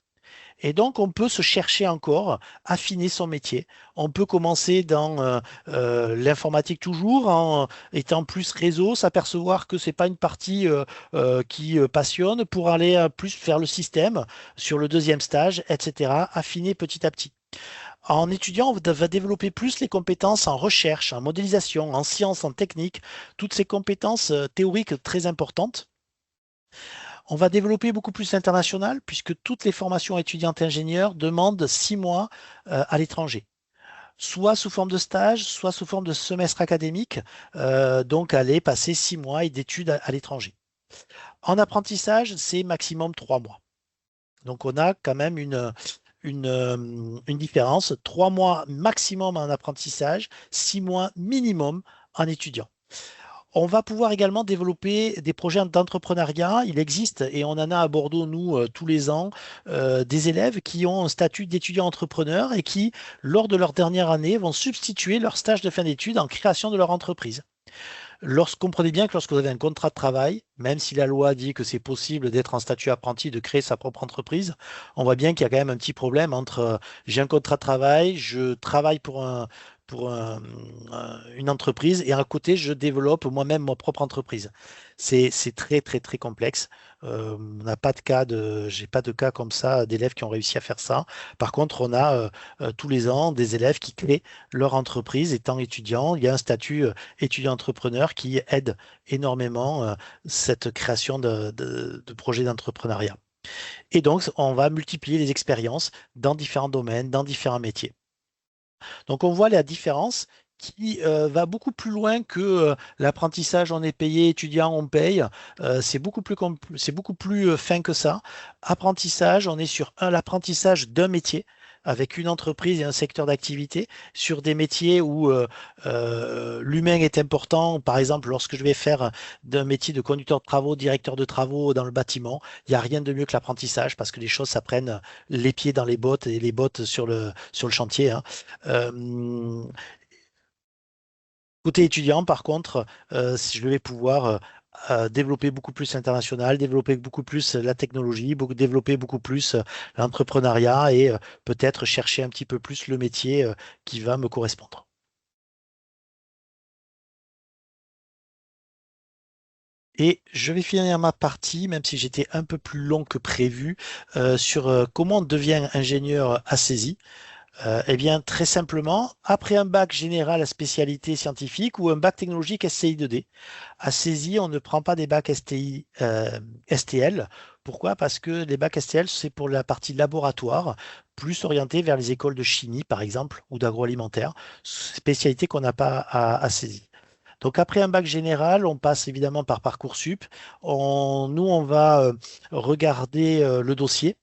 Et donc, on peut se chercher encore, affiner son métier. On peut commencer dans l'informatique toujours, en étant plus réseau, s'apercevoir que c'est pas une partie qui passionne pour aller plus faire le système sur le deuxième stage, etc. Affiner petit à petit. En étudiant, on va développer plus les compétences en recherche, en modélisation, en sciences, en technique, toutes ces compétences théoriques très importantes. On va développer beaucoup plus l'international puisque toutes les formations étudiantes ingénieurs demandent 6 mois à l'étranger, soit sous forme de stage, soit sous forme de semestre académique, donc aller passer 6 mois d'études à l'étranger. En apprentissage, c'est maximum 3 mois. Donc on a quand même une différence, 3 mois maximum en apprentissage, 6 mois minimum en étudiant. On va pouvoir également développer des projets d'entrepreneuriat. Il existe, et on en a à Bordeaux, nous, tous les ans, des élèves qui ont un statut d'étudiant entrepreneur et qui, lors de leur dernière année, vont substituer leur stage de fin d'études en création de leur entreprise. Comprenez bien que lorsque vous avez un contrat de travail, même si la loi dit que c'est possible d'être en statut apprenti, de créer sa propre entreprise, on voit bien qu'il y a quand même un petit problème entre j'ai un contrat de travail, je travaille pour une entreprise et à côté, je développe moi-même ma propre entreprise. C'est très, très, très complexe. On n'a pas de j'ai pas de cas comme ça d'élèves qui ont réussi à faire ça. Par contre, on a tous les ans des élèves qui créent leur entreprise étant étudiants. Il y a un statut étudiant-entrepreneur qui aide énormément cette création de projets d'entrepreneuriat. Et donc, on va multiplier les expériences dans différents domaines, dans différents métiers. Donc, on voit la différence qui va beaucoup plus loin que l'apprentissage, on est payé, étudiant, on paye. C'est beaucoup plus fin que ça. Apprentissage, on est sur l'apprentissage d'un métier avec une entreprise et un secteur d'activité sur des métiers où l'humain est important. Par exemple, lorsque je vais faire d'un métier de conducteur de travaux, directeur de travaux dans le bâtiment, il n'y a rien de mieux que l'apprentissage parce que les choses s'apprennent les pieds dans les bottes et les bottes sur le chantier, hein. Euh, Côté étudiant, par contre, je vais pouvoir développer beaucoup plus l'international, développer beaucoup plus la technologie, développer beaucoup plus l'entrepreneuriat et peut-être chercher un petit peu plus le métier qui va me correspondre. Et je vais finir ma partie, même si j'étais un peu plus long que prévu, sur comment on devient ingénieur à saisie. Eh bien, très simplement, après un bac général à spécialité scientifique ou un bac technologique STI 2D, à saisie, on ne prend pas des bacs STI, STL. Pourquoi? Parce que les bacs STL, c'est pour la partie laboratoire, plus orientée vers les écoles de chimie, par exemple, ou d'agroalimentaire, spécialité qu'on n'a pas à saisie. Donc après un bac général, on passe évidemment par Parcoursup. Nous, on va regarder le dossier.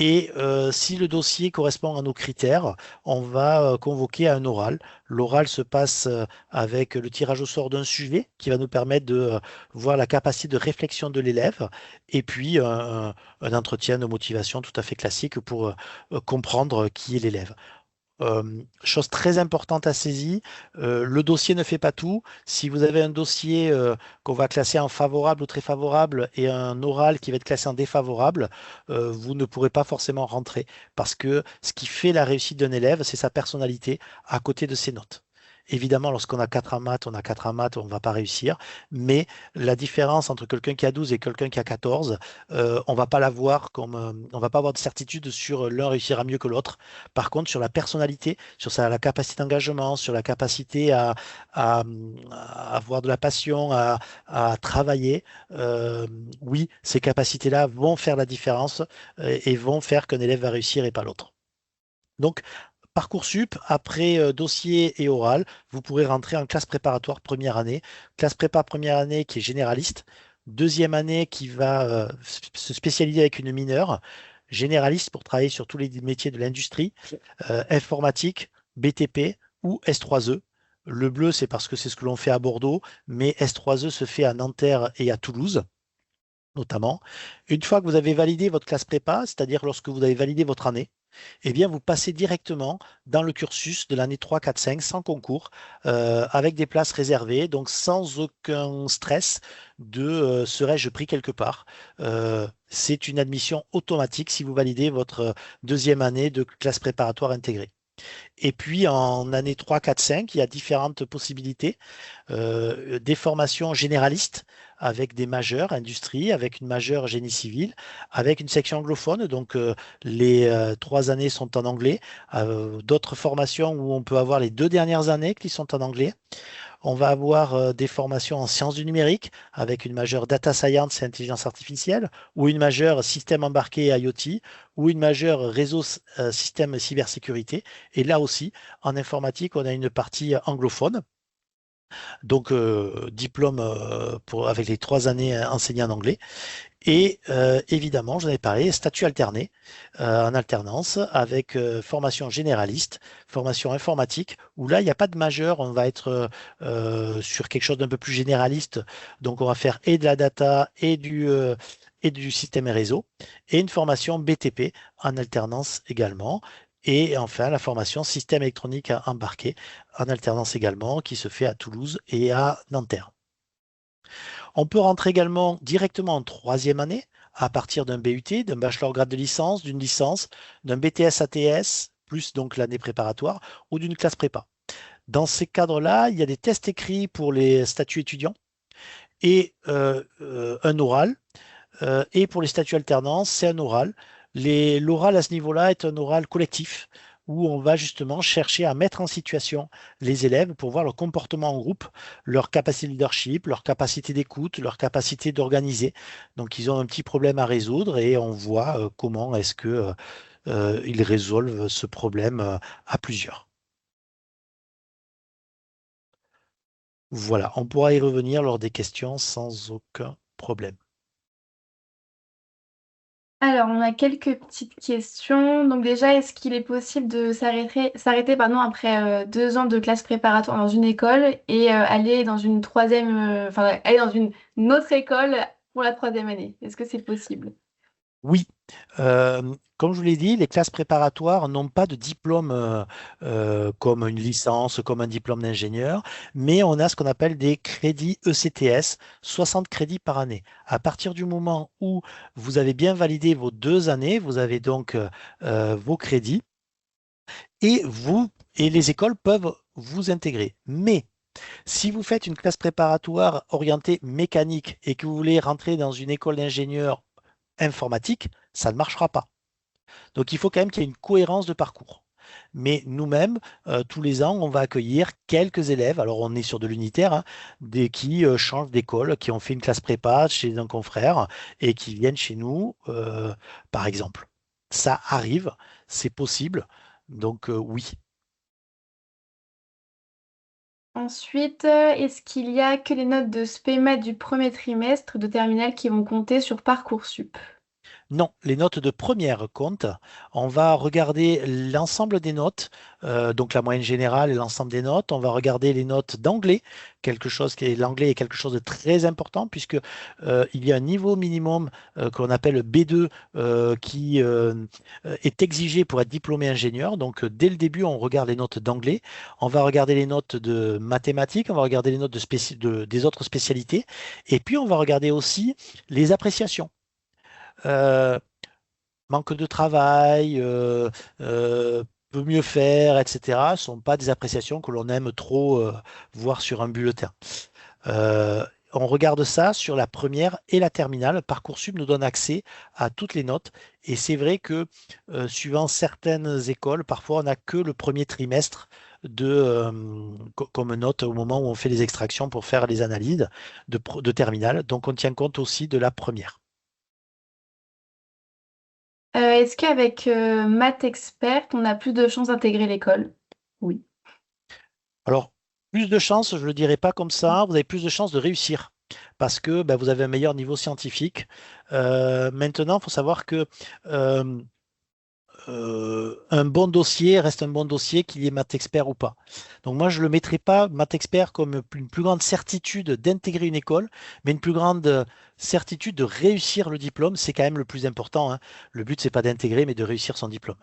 Et si le dossier correspond à nos critères, on va convoquer à un oral. L'oral se passe avec le tirage au sort d'un sujet qui va nous permettre de voir la capacité de réflexion de l'élève et puis un entretien de motivation tout à fait classique pour comprendre qui est l'élève. Chose très importante à saisir, le dossier ne fait pas tout. Si vous avez un dossier qu'on va classer en favorable ou très favorable et un oral qui va être classé en défavorable, vous ne pourrez pas forcément rentrer parce que ce qui fait la réussite d'un élève, c'est sa personnalité à côté de ses notes. Évidemment, lorsqu'on a 4 en maths, on a 4 en maths, on ne va pas réussir. Mais la différence entre quelqu'un qui a 12 et quelqu'un qui a 14, on va pas la voir comme, on va pas avoir de certitude sur l'un réussira mieux que l'autre. Par contre, sur la personnalité, sur la capacité d'engagement, sur la capacité à avoir de la passion, à travailler, oui, ces capacités-là vont faire la différence et vont faire qu'un élève va réussir et pas l'autre. Donc, Parcoursup, après dossier et oral, vous pourrez rentrer en classe préparatoire première année. Classe prépa première année qui est généraliste. Deuxième année qui va se spécialiser avec une mineure. Généraliste pour travailler sur tous les métiers de l'industrie. Informatique, BTP ou S3E. Le bleu, c'est parce que c'est ce que l'on fait à Bordeaux, mais S3E se fait à Nanterre et à Toulouse notamment. Une fois que vous avez validé votre classe prépa, c'est-à-dire lorsque vous avez validé votre année, eh bien, vous passez directement dans le cursus de l'année 3, 4, 5 sans concours, avec des places réservées, donc sans aucun stress de serais-je pris quelque part. C'est une admission automatique si vous validez votre deuxième année de classe préparatoire intégrée. Et puis en année 3, 4, 5, il y a différentes possibilités. Des formations généralistes avec des majeurs industrie, avec une majeure génie civil, avec une section anglophone. Donc les 3 années sont en anglais. D'autres formations où on peut avoir les 2 dernières années qui sont en anglais. On va avoir des formations en sciences du numérique avec une majeure data science et intelligence artificielle, ou une majeure système embarqué et IoT, ou une majeure réseau système cybersécurité. Et là aussi, en informatique, on a une partie anglophone. Donc, diplôme avec les 3 années enseignées en anglais. Et évidemment, j'en ai parlé, statut alterné en alternance avec formation généraliste, formation informatique, où là, il n'y a pas de majeur, on va être sur quelque chose d'un peu plus généraliste. Donc, on va faire et de la data et du système et réseau, et une formation BTP en alternance également. Et enfin, la formation système électronique embarqué en alternance également, qui se fait à Toulouse et à Nanterre. On peut rentrer également directement en 3e année à partir d'un BUT, d'un bachelor grade de licence, d'une licence, d'un BTS ATS, plus donc l'année préparatoire, ou d'une classe prépa. Dans ces cadres-là, il y a des tests écrits pour les statuts étudiants et un oral. Et pour les statuts alternance, c'est un oral. L'oral à ce niveau-là est un oral collectif où on va justement chercher à mettre en situation les élèves pour voir leur comportement en groupe, leur capacité de leadership, leur capacité d'écoute, leur capacité d'organiser. Donc ils ont un petit problème à résoudre et on voit comment est-ce que ils résolvent ce problème à plusieurs. Voilà, on pourra y revenir lors des questions sans aucun problème. Alors, on a quelques petites questions. Donc déjà, est-ce qu'il est possible de s'arrêter pardon, après 2 ans de classe préparatoire dans une école et aller dans une troisième, enfin aller dans une autre école pour la troisième année? Est-ce que c'est possible? Oui, comme je vous l'ai dit, les classes préparatoires n'ont pas de diplôme comme une licence, comme un diplôme d'ingénieur, mais on a ce qu'on appelle des crédits ECTS, 60 crédits par année. À partir du moment où vous avez bien validé vos 2 années, vous avez donc vos crédits et les écoles peuvent vous intégrer. Mais si vous faites une classe préparatoire orientée mécanique et que vous voulez rentrer dans une école d'ingénieur informatique, ça ne marchera pas. Donc il faut quand même qu'il y ait une cohérence de parcours. Mais nous-mêmes, tous les ans, on va accueillir quelques élèves. Alors on est sur de l'unitaire, hein, qui changent d'école, qui ont fait une classe prépa chez un confrère et qui viennent chez nous, par exemple. Ça arrive, c'est possible. Donc oui. Ensuite, est-ce qu'il y a que les notes de SPEMA du premier trimestre de terminale qui vont compter sur Parcoursup? Non, les notes de première comptent. On va regarder l'ensemble des notes, donc la moyenne générale et l'ensemble des notes. On va regarder les notes d'anglais, l'anglais est quelque chose de très important puisque il y a un niveau minimum qu'on appelle B2 qui est exigé pour être diplômé ingénieur. Donc dès le début, on regarde les notes d'anglais. On va regarder les notes de mathématiques. On va regarder les notes des autres spécialités. Et puis on va regarder aussi les appréciations. Euh, Manque de travail, peut mieux faire, etc., ne sont pas des appréciations que l'on aime trop voir sur un bulletin. Euh, on regarde ça sur la première et la terminale. Parcoursup nous donne accès à toutes les notes. Et c'est vrai que suivant certaines écoles, parfois on n'a que le premier trimestre comme note au moment où on fait les extractions pour faire les analyses de terminale. Donc on tient compte aussi de la première. Est-ce qu'avec Math Expert, on a plus de chances d'intégrer l'école? Oui. Alors, plus de chances, je ne le dirais pas comme ça, vous avez plus de chances de réussir parce que ben, vous avez un meilleur niveau scientifique. Maintenant, il faut savoir que euh, un bon dossier reste un bon dossier, qu'il y ait Math Expert ou pas. Donc moi, je ne le mettrai pas Math Expert comme une plus grande certitude d'intégrer une école, mais une plus grande certitude de réussir le diplôme. C'est quand même le plus important, hein. Le but, c'est pas d'intégrer, mais de réussir son diplôme.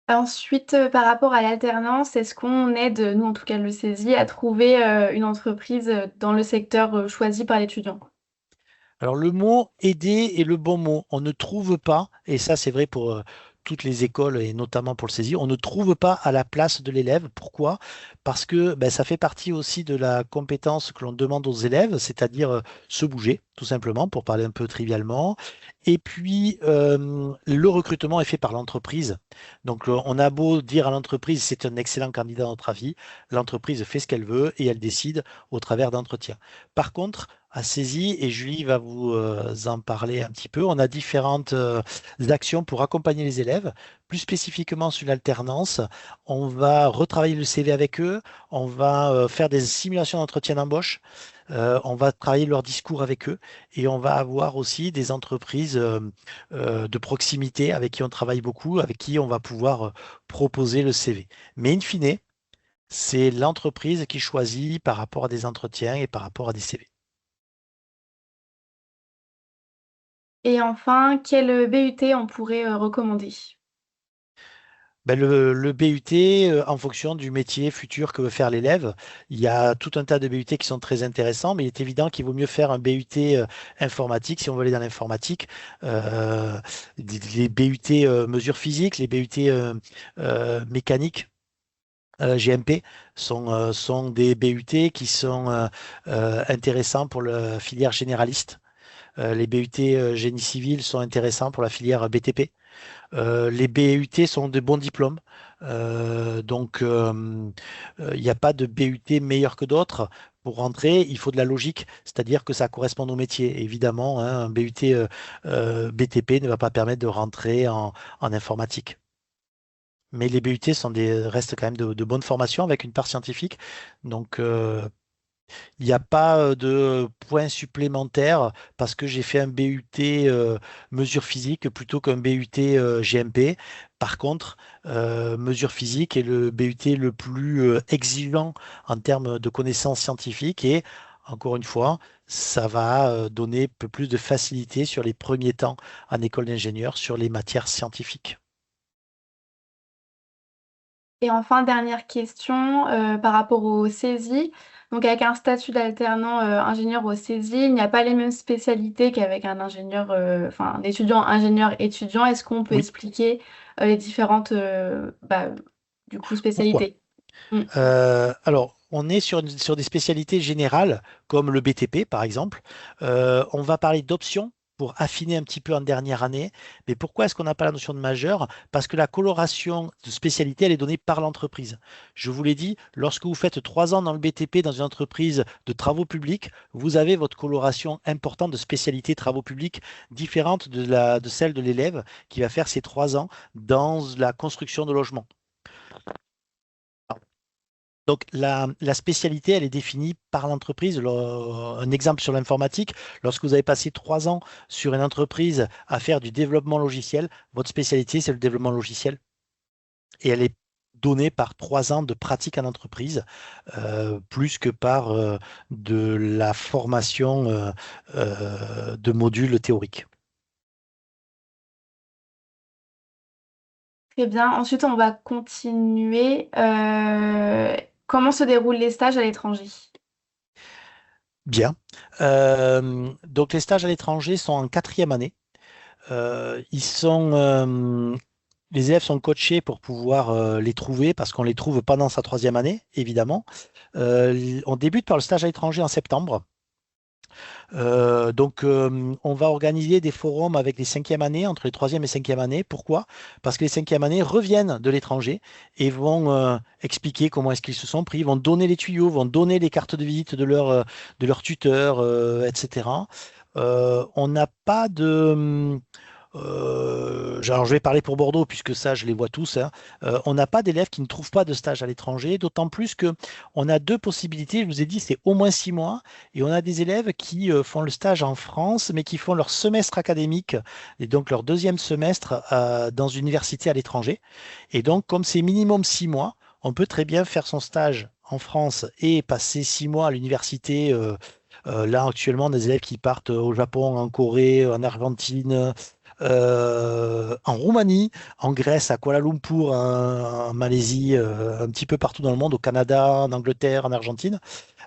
Ensuite, par rapport à l'alternance, est-ce qu'on aide, nous en tout cas le saisie, à trouver une entreprise dans le secteur choisi par l'étudiant? Alors le mot aider est le bon mot. On ne trouve pas, et ça c'est vrai pour toutes les écoles et notamment pour le CESI, on ne trouve pas à la place de l'élève. Pourquoi? Parce que ben, ça fait partie aussi de la compétence que l'on demande aux élèves, c'est-à-dire se bouger, tout simplement, pour parler un peu trivialement. Et puis le recrutement est fait par l'entreprise. Donc on a beau dire à l'entreprise, c'est un excellent candidat à notre avis, l'entreprise fait ce qu'elle veut et elle décide au travers d'entretiens. Par contre, à Saisie, et Julie va vous en parler un petit peu. On a différentes actions pour accompagner les élèves, plus spécifiquement sur l'alternance. On va retravailler le CV avec eux, on va faire des simulations d'entretien d'embauche, on va travailler leur discours avec eux et on va avoir aussi des entreprises de proximité avec qui on travaille beaucoup, avec qui on va pouvoir proposer le CV. Mais in fine, c'est l'entreprise qui choisit par rapport à des entretiens et par rapport à des CV. Et enfin, quel BUT on pourrait recommander? Ben, le BUT, en fonction du métier futur que veut faire l'élève, il y a tout un tas de BUT qui sont très intéressants, mais il est évident qu'il vaut mieux faire un BUT informatique si on veut aller dans l'informatique. Euh, les BUT mesures physiques, les BUT mécaniques. GMP sont des BUT qui sont intéressants pour la filière généraliste. Les BUT génie civil sont intéressants pour la filière BTP. Les BUT sont de bons diplômes. Donc, il n'y a pas de BUT meilleur que d'autres. Pour rentrer, il faut de la logique, c'est-à-dire que ça correspond au métier. Évidemment, hein, un BUT BTP ne va pas permettre de rentrer en informatique. Mais les BUT restent quand même de bonnes formations avec une part scientifique. Donc, il n'y a pas de points supplémentaires parce que j'ai fait un BUT mesure physique plutôt qu'un BUT GMP. Par contre, mesure physique est le BUT le plus exigeant en termes de connaissances scientifiques et encore une fois, ça va donner un peu plus de facilité sur les premiers temps en école d'ingénieur sur les matières scientifiques. Et enfin, dernière question par rapport au saisie. Donc, avec un statut d'alternant ingénieur au saisie, il n'y a pas les mêmes spécialités qu'avec un ingénieur, enfin, un étudiant ingénieur-étudiant. Est-ce qu'on peut Oui, expliquer les différentes du coup, pourquoi? spécialités? Mm. Alors, on est sur des spécialités générales, comme le BTP, par exemple. On va parler d'options pour affiner un petit peu en dernière année. Mais pourquoi est-ce qu'on n'a pas la notion de majeur? Parce que la coloration de spécialité, elle est donnée par l'entreprise. Je vous l'ai dit, lorsque vous faites 3 ans dans le BTP dans une entreprise de travaux publics, vous avez votre coloration importante de spécialité travaux publics différente de celle de l'élève qui va faire ses 3 ans dans la construction de logements. Donc, la spécialité, elle est définie par l'entreprise. Un exemple sur l'informatique, lorsque vous avez passé 3 ans sur une entreprise à faire du développement logiciel, votre spécialité, c'est le développement logiciel. Et elle est donnée par 3 ans de pratique en entreprise, plus que par de la formation de modules théoriques. Très bien. Ensuite, on va continuer. Comment se déroulent les stages à l'étranger? Bien. Donc, les stages à l'étranger sont en quatrième année. Les élèves sont coachés pour pouvoir les trouver parce qu'on les trouve pendant sa troisième année, évidemment. On débute par le stage à l'étranger en septembre. Donc, on va organiser des forums avec les cinquièmes années, entre les troisième et cinquième années. Pourquoi? Parce que les cinquièmes années reviennent de l'étranger et vont expliquer comment est-ce qu'ils se sont pris, vont donner les tuyaux, vont donner les cartes de visite de leur tuteur, etc. On n'a pas de... alors, je vais parler pour Bordeaux, puisque ça, je les vois tous, hein. On n'a pas d'élèves qui ne trouvent pas de stage à l'étranger, d'autant plus que on a deux possibilités. Je vous ai dit, c'est au moins 6 mois, et on a des élèves qui font le stage en France, mais qui font leur semestre académique, et donc leur deuxième semestre dans une université à l'étranger. Et donc, comme c'est minimum 6 mois, on peut très bien faire son stage en France et passer 6 mois à l'université. Là, actuellement, des élèves qui partent au Japon, en Corée, en Argentine, en Roumanie, en Grèce, à Kuala Lumpur, en Malaisie, un petit peu partout dans le monde, au Canada, en Angleterre, en Argentine.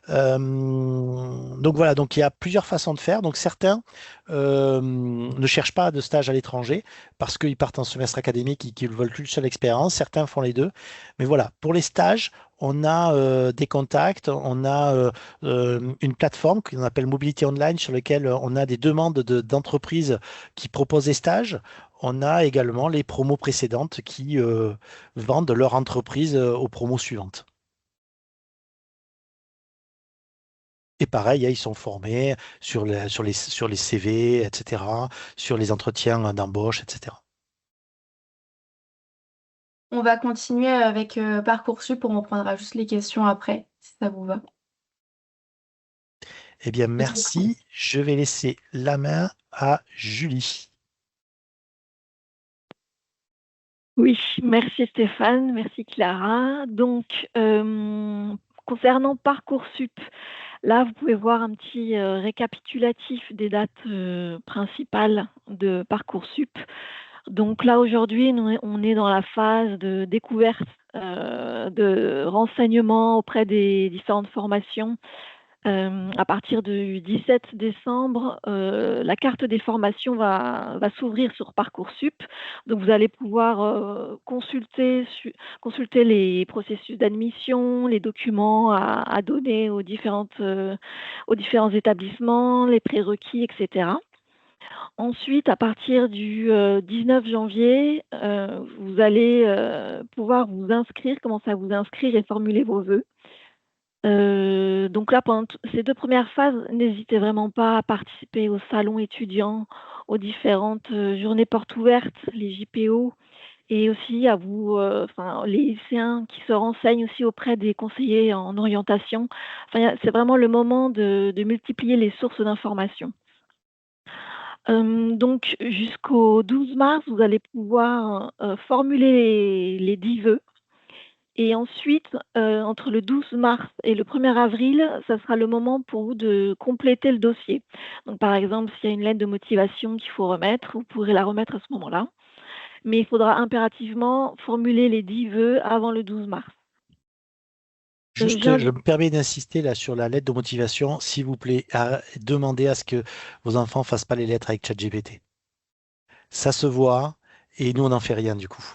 Donc voilà, donc il y a plusieurs façons de faire. Donc certains ne cherchent pas de stage à l'étranger parce qu'ils partent en semestre académique et qu'ils veulent qu'une seule expérience. Certains font les deux. Mais voilà, pour les stages, on a des contacts, on a une plateforme qu'on appelle Mobility Online sur laquelle on a des demandes d'entreprises qui proposent des stages. On a également les promos précédentes qui vendent leur entreprise aux promos suivantes. Et pareil, hein, ils sont formés sur les CV, etc., sur les entretiens d'embauche, etc. On va continuer avec Parcoursup, on reprendra juste les questions après, si ça vous va. Eh bien, merci. Je vais laisser la main à Julie. Oui, merci Stéphane, merci Clara. Donc, concernant Parcoursup, là, vous pouvez voir un petit récapitulatif des dates principales de Parcoursup. Donc là, aujourd'hui, on est dans la phase de découverte de renseignements auprès des différentes formations. À partir du 17 décembre, la carte des formations va s'ouvrir sur Parcoursup. Donc, vous allez pouvoir consulter les processus d'admission, les documents à donner aux différents établissements, les prérequis, etc. Ensuite, à partir du 19 janvier, vous allez pouvoir vous inscrire, commencer à vous inscrire et formuler vos vœux. Donc là, pendant ces 2 premières phases, n'hésitez vraiment pas à participer aux salons étudiants, aux différentes journées portes ouvertes, les JPO, et aussi à vous, les lycéens qui se renseignent aussi auprès des conseillers en orientation. Enfin, c'est vraiment le moment de multiplier les sources d'information. Donc jusqu'au 12 mars, vous allez pouvoir formuler les 10 vœux. Et ensuite, entre le 12 mars et le 1er avril, ça sera le moment pour vous de compléter le dossier. Donc, par exemple, s'il y a une lettre de motivation qu'il faut remettre, vous pourrez la remettre à ce moment-là. Mais il faudra impérativement formuler les 10 vœux avant le 12 mars. Juste, je me permets d'insister là sur la lettre de motivation. S'il vous plaît, demandez à ce que vos enfants fassent pas les lettres avec ChatGPT. Ça se voit et nous, on n'en fait rien du coup.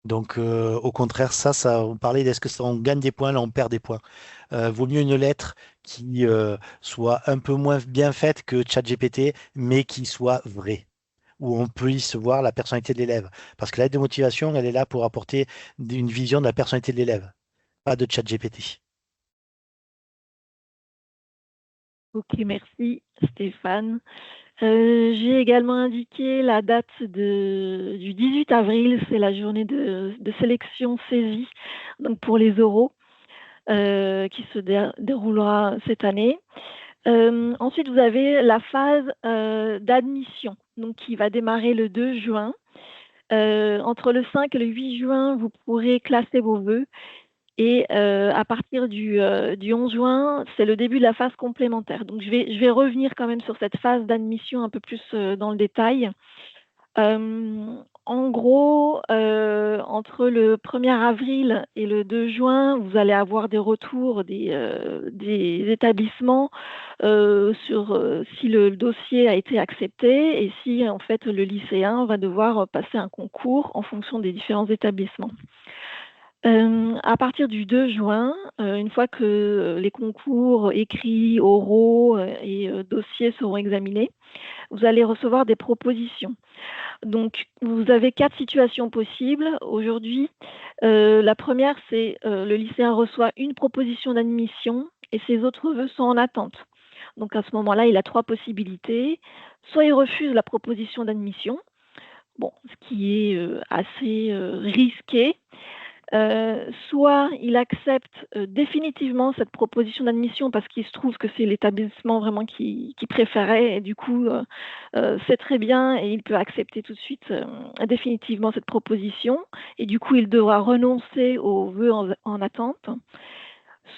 Donc, au contraire, on parlait d'est-ce que ça, on gagne des points, là, on perd des points. Vaut mieux une lettre qui soit un peu moins bien faite que ChatGPT, mais qui soit vraie, où on puisse voir la personnalité de l'élève. Parce que la lettre de motivation, elle est là pour apporter une vision de la personnalité de l'élève, pas de ChatGPT. Ok, merci Stéphane. J'ai également indiqué la date du 18 avril, c'est la journée de sélection saisie, donc pour les oraux, qui se déroulera cette année. Ensuite, vous avez la phase d'admission, donc qui va démarrer le 2 juin. Entre le 5 et le 8 juin, vous pourrez classer vos vœux. Et à partir du 11 juin, c'est le début de la phase complémentaire. Donc, je vais revenir quand même sur cette phase d'admission un peu plus dans le détail. En gros, entre le 1er avril et le 2 juin, vous allez avoir des retours des établissements sur si le dossier a été accepté et si en fait le lycéen va devoir passer un concours en fonction des différents établissements. À partir du 2 juin, une fois que les concours écrits, oraux et dossiers seront examinés, vous allez recevoir des propositions. Donc, vous avez 4 situations possibles. Aujourd'hui, la première, c'est le lycéen reçoit une proposition d'admission et ses autres vœux sont en attente. Donc, à ce moment-là, il a 3 possibilités. Soit il refuse la proposition d'admission, bon, ce qui est assez risqué. Soit il accepte définitivement cette proposition d'admission parce qu'il se trouve que c'est l'établissement vraiment qui préférait et du coup c'est très bien et il peut accepter tout de suite définitivement cette proposition et du coup il devra renoncer aux vœux en attente.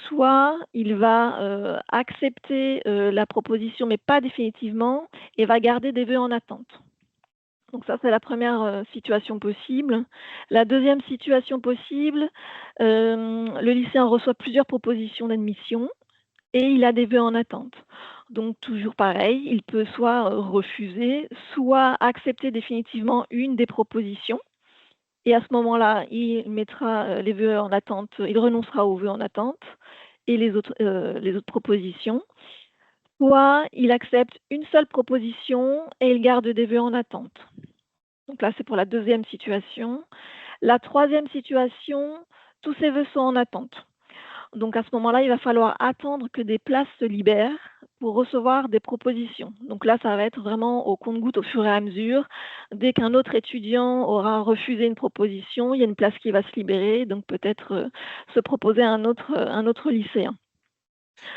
Soit il va accepter la proposition mais pas définitivement et va garder des vœux en attente. Donc ça, c'est la première situation possible. La deuxième situation possible, le lycéen reçoit plusieurs propositions d'admission et il a des vœux en attente. Donc toujours pareil, il peut soit refuser, soit accepter définitivement une des propositions. Et à ce moment-là, il mettra les vœux en attente, il renoncera aux vœux en attente et les autres propositions. Soit il accepte une seule proposition et il garde des vœux en attente. Donc là, c'est pour la deuxième situation. La troisième situation, tous ces vœux sont en attente. Donc à ce moment-là, il va falloir attendre que des places se libèrent pour recevoir des propositions. Donc là, ça va être vraiment au compte-gouttes au fur et à mesure. Dès qu'un autre étudiant aura refusé une proposition, il y a une place qui va se libérer, donc peut-être se proposer un autre lycéen.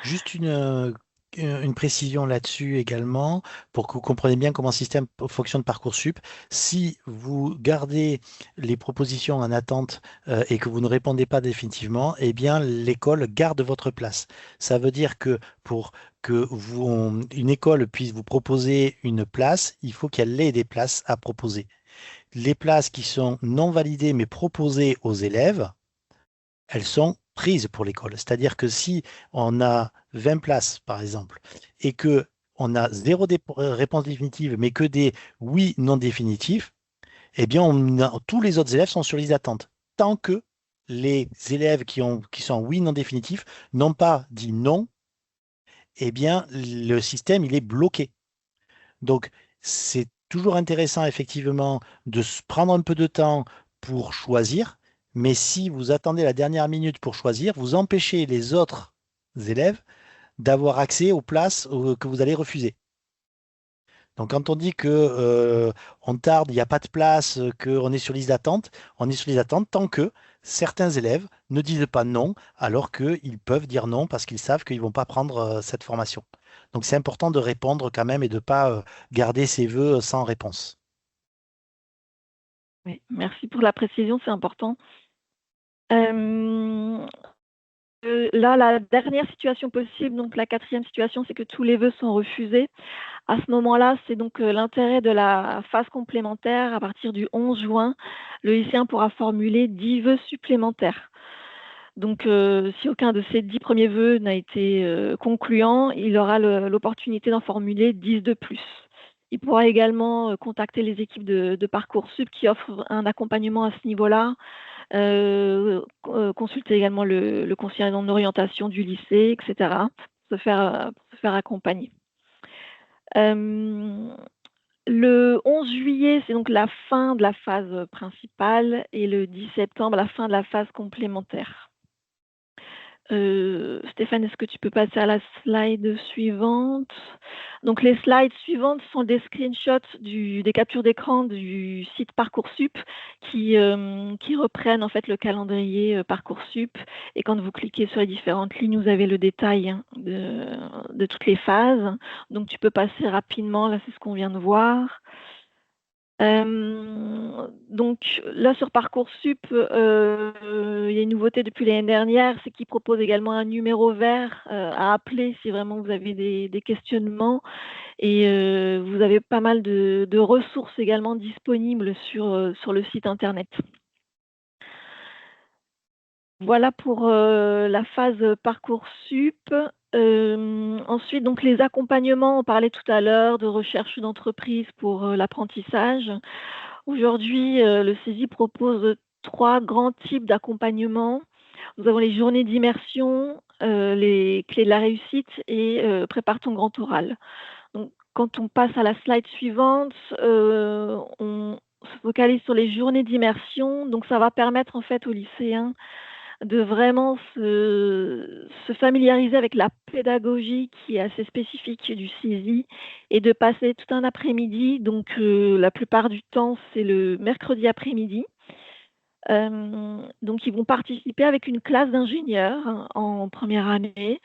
Juste une précision là-dessus également, pour que vous compreniez bien comment le système fonctionne Parcoursup. Si vous gardez les propositions en attente et que vous ne répondez pas définitivement, eh bien l'école garde votre place. Ça veut dire que pour que une école puisse vous proposer une place, il faut qu'elle ait des places à proposer. Les places qui sont non validées mais proposées aux élèves, elles sont prises pour l'école. C'est-à-dire que si on a 20 places, par exemple, et que on a zéro réponse définitive, mais que des oui non définitifs, eh bien, tous les autres élèves sont sur liste d'attente. Tant que les élèves qui sont oui non définitifs n'ont pas dit non, eh bien, le système, il est bloqué. Donc, c'est toujours intéressant, effectivement, de se prendre un peu de temps pour choisir, mais si vous attendez la dernière minute pour choisir, vous empêchez les autres élèves d'avoir accès aux places que vous allez refuser. Donc, quand on dit que on tarde, il n'y a pas de place, qu'on est sur liste d'attente, on est sur liste d'attente tant que certains élèves ne disent pas non, alors qu'ils peuvent dire non parce qu'ils savent qu'ils ne vont pas prendre cette formation. Donc, c'est important de répondre quand même et de ne pas garder ses vœux sans réponse. Oui, merci pour la précision, c'est important. Là, la dernière situation possible, donc la quatrième situation, c'est que tous les vœux sont refusés. À ce moment-là, c'est donc l'intérêt de la phase complémentaire. À partir du 11 juin, le lycéen pourra formuler 10 vœux supplémentaires. Donc, si aucun de ces 10 premiers vœux n'a été concluant, il aura l'opportunité d'en formuler 10 de plus. Il pourra également contacter les équipes de Parcoursup qui offrent un accompagnement à ce niveau-là, consulter également le conseiller en orientation du lycée, etc., pour se faire accompagner. Le 11 juillet, c'est donc la fin de la phase principale et le 10 septembre, la fin de la phase complémentaire. Stéphane, est-ce que tu peux passer à la slide suivante? Donc, les slides suivantes sont des screenshots des captures d'écran du site Parcoursup qui reprennent en fait le calendrier Parcoursup. Et quand vous cliquez sur les différentes lignes, vous avez le détail de toutes les phases. Donc, tu peux passer rapidement. Là, c'est ce qu'on vient de voir. Donc là sur Parcoursup, il y a une nouveauté depuis l'année dernière, c'est qu'ils proposent également un numéro vert à appeler si vraiment vous avez des questionnements. Et vous avez pas mal de ressources également disponibles sur le site internet. Voilà pour la phase Parcoursup. Ensuite, donc les accompagnements, on parlait tout à l'heure de recherche d'entreprise pour l'apprentissage. Aujourd'hui, le CESI propose 3 grands types d'accompagnement. Nous avons les journées d'immersion, les clés de la réussite et prépare ton grand oral. Donc, quand on passe à la slide suivante, on se focalise sur les journées d'immersion. Donc, ça va permettre en fait aux lycéens de vraiment se familiariser avec la pédagogie qui est assez spécifique du CESI et de passer tout un après-midi. Donc, la plupart du temps, c'est le mercredi après-midi. Donc, ils vont participer avec une classe d'ingénieurs en première année.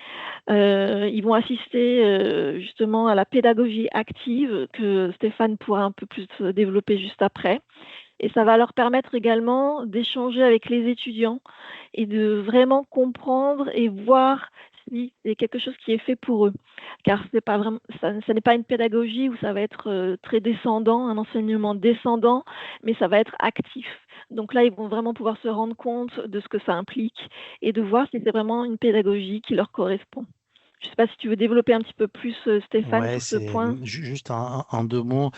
Ils vont assister justement à la pédagogie active que Stéphane pourra un peu plus développer juste après. Et ça va leur permettre également d'échanger avec les étudiants et de vraiment comprendre et voir si c'est quelque chose qui est fait pour eux. Car c'est pas vraiment, ça n'est pas une pédagogie où ça va être très descendant, un enseignement descendant, mais ça va être actif. Donc là, ils vont vraiment pouvoir se rendre compte de ce que ça implique et de voir si c'est vraiment une pédagogie qui leur correspond. Je ne sais pas si tu veux développer un petit peu plus, Stéphane, Ouais, sur ce c'est point. juste en deux mots.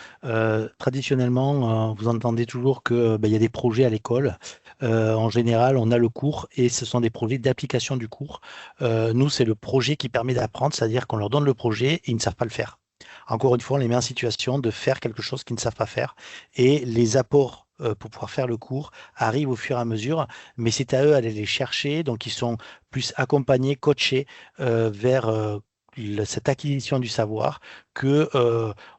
Traditionnellement, vous entendez toujours que ben, il y a des projets à l'école. En général, on a le cours et ce sont des projets d'application du cours. Nous, c'est le projet qui permet d'apprendre, c'est-à-dire qu'on leur donne le projet et ils ne savent pas le faire. Encore une fois, on les met en situation de faire quelque chose qu'ils ne savent pas faire et les apports pour pouvoir faire le cours arrivent au fur et à mesure, mais c'est à eux d'aller les chercher. Donc, ils sont plus accompagnés, coachés vers cette acquisition du savoir que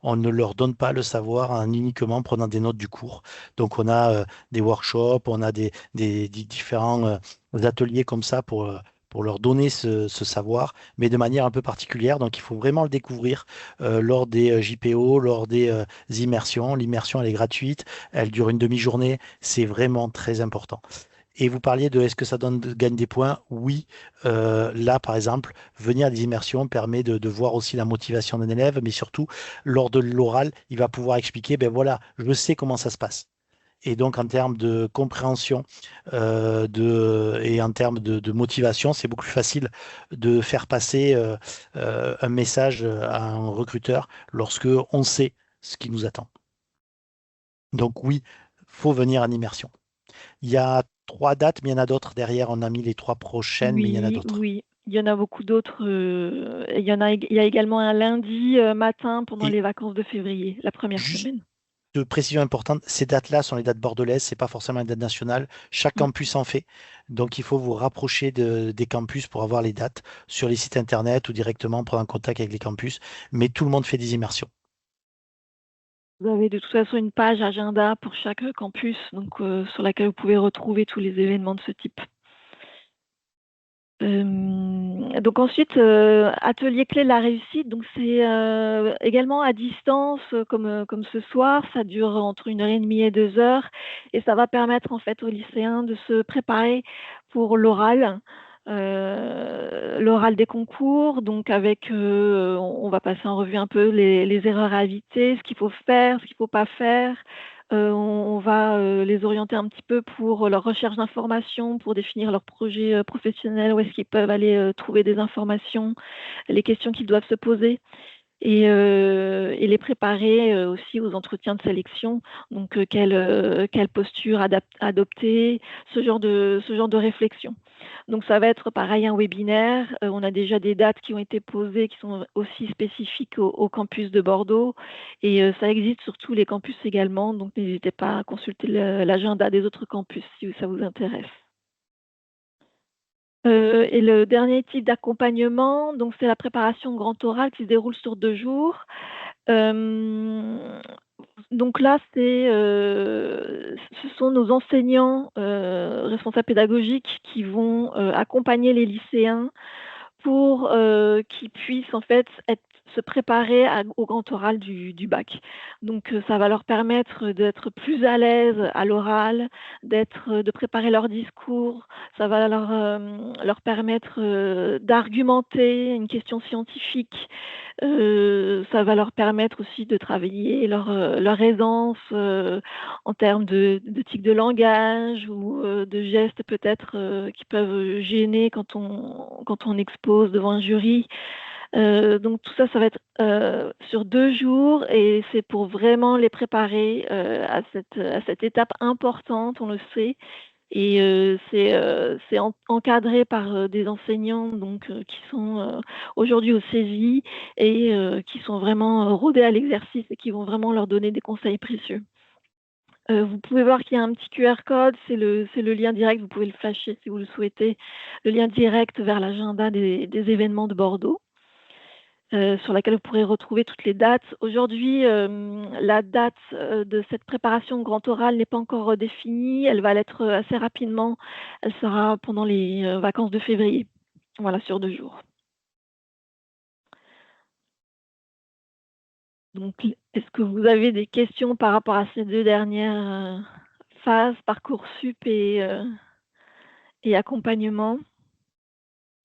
on ne leur donne pas le savoir en uniquement prenant des notes du cours. Donc on a des workshops, on a des différents ateliers comme ça pour leur donner ce savoir, mais de manière un peu particulière. Donc il faut vraiment le découvrir lors des JPO, lors des immersions. L'immersion, elle est gratuite, elle dure une demi-journée, c'est vraiment très important. Et vous parliez de est-ce que ça gagne des points? Oui. Là, par exemple, venir à des immersions permet de voir aussi la motivation d'un élève, mais surtout, lors de l'oral, il va pouvoir expliquer, ben voilà, je sais comment ça se passe. Et donc, en termes de compréhension et en termes de motivation, c'est beaucoup plus facile de faire passer un message à un recruteur lorsque on sait ce qui nous attend. Donc oui, faut venir en immersion. Il y a trois dates, mais il y en a d'autres derrière. On a mis les trois prochaines, mais il y en a Oui, d'autres. oui, il y en a beaucoup d'autres. Il y a également un lundi matin pendant Et les vacances de février, la première juste semaine. de précision importante, ces dates-là sont les dates bordelaises, c'est pas forcément les dates nationales. Chaque Mm. campus en fait. Donc il faut vous rapprocher des campus pour avoir les dates sur les sites internet ou directement prendre en contact avec les campus. Mais tout le monde fait des immersions. Vous avez de toute façon une page agenda pour chaque campus, donc sur laquelle vous pouvez retrouver tous les événements de ce type. Donc ensuite, atelier clé de la réussite. Donc c'est également à distance, comme ce soir. Ça dure entre 1h30 et 2 heures, et ça va permettre en fait aux lycéens de se préparer pour l'oral des concours. Donc avec, on va passer en revue un peu les erreurs à éviter, ce qu'il faut faire, ce qu'il ne faut pas faire. On va les orienter un petit peu pour leur recherche d'informations, pour définir leur projet professionnel, où est-ce qu'ils peuvent aller trouver des informations, les questions qu'ils doivent se poser, et les préparer aussi aux entretiens de sélection. Donc, quelle posture adopter, ce genre de réflexion. Donc, ça va être pareil, un webinaire. On a déjà des dates qui ont été posées, qui sont aussi spécifiques au campus de Bordeaux. Et ça existe sur tous les campus également. Donc, n'hésitez pas à consulter l'agenda des autres campus si ça vous intéresse. Et le dernier type d'accompagnement, donc c'est la préparation grand oral qui se déroule sur 2 jours. Donc là, ce sont nos enseignants responsables pédagogiques qui vont accompagner les lycéens pour qu'ils puissent en fait se préparer au grand oral du bac. Donc ça va leur permettre d'être plus à l'aise à l'oral, de préparer leur discours, ça va leur permettre d'argumenter une question scientifique, ça va leur permettre aussi de travailler leur aisance en termes de tics de langage ou de gestes peut-être qui peuvent gêner quand on expose devant un jury. Donc tout ça, ça va être sur 2 jours, et c'est pour vraiment les préparer à cette étape importante, on le sait. Et c'est encadré par des enseignants donc, qui sont aujourd'hui au CESI et qui sont vraiment rodés à l'exercice et qui vont vraiment leur donner des conseils précieux. Vous pouvez voir qu'il y a un petit QR code, c'est le lien direct, vous pouvez le flasher si vous le souhaitez, le lien direct vers l'agenda des événements de Bordeaux, sur laquelle vous pourrez retrouver toutes les dates. Aujourd'hui, la date de cette préparation au grand oral n'est pas encore définie. Elle va l'être assez rapidement. Elle sera pendant les vacances de février. Voilà, sur 2 jours. Donc, est-ce que vous avez des questions par rapport à ces 2 dernières phases, Parcoursup et accompagnement?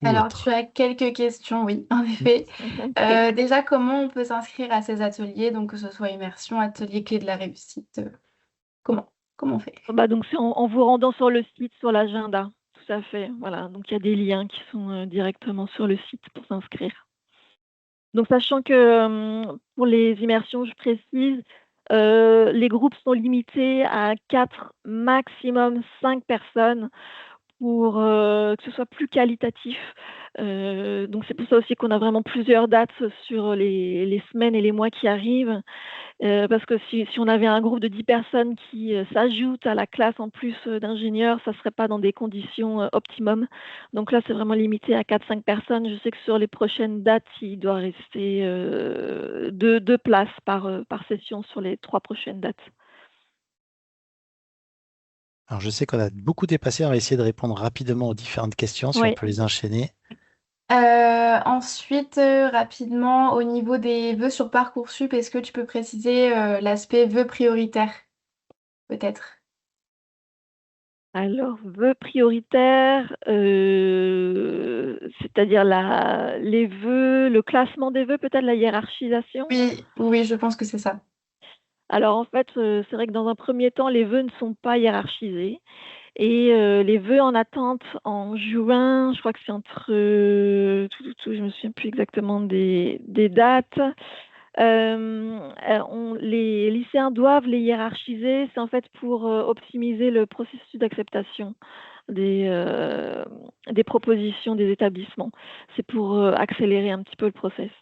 ou Alors, tu autre. as quelques questions, oui, en effet. Ok. Déjà, comment on peut s'inscrire à ces ateliers, donc que ce soit immersion, atelier clé de la réussite, comment? Comment on fait? Bah, donc c'est en vous rendant sur le site, sur l'agenda. Tout à fait. Voilà. Donc il y a des liens qui sont directement sur le site pour s'inscrire. Donc sachant que pour les immersions, je précise, les groupes sont limités à 4, maximum 5 personnes pour que ce soit plus qualitatif. Donc c'est pour ça aussi qu'on a vraiment plusieurs dates sur les semaines et les mois qui arrivent. Parce que si on avait un groupe de 10 personnes qui s'ajoutent à la classe en plus d'ingénieurs, ça ne serait pas dans des conditions optimum. Donc là, c'est vraiment limité à 4-5 personnes. Je sais que sur les prochaines dates, il doit rester deux places par session sur les 3 prochaines dates. Alors, je sais qu'on a beaucoup dépassé. On va essayer de répondre rapidement aux différentes questions si on Oui. peut les enchaîner. Ensuite, rapidement, au niveau des vœux sur Parcoursup, est-ce que tu peux préciser l'aspect vœux prioritaires, peut-être? Alors, vœux prioritaires, c'est-à-dire les vœux, le classement des vœux, peut-être la hiérarchisation. Oui, oui, je pense que c'est ça. Alors en fait, c'est vrai que dans un premier temps, les vœux ne sont pas hiérarchisés et les vœux en attente en juin, je crois que c'est entre, je me souviens plus exactement des dates. Les lycéens doivent les hiérarchiser. C'est en fait pour, optimiser le processus d'acceptation des, heu, des propositions des établissements. C'est pour, accélérer un petit peu le process.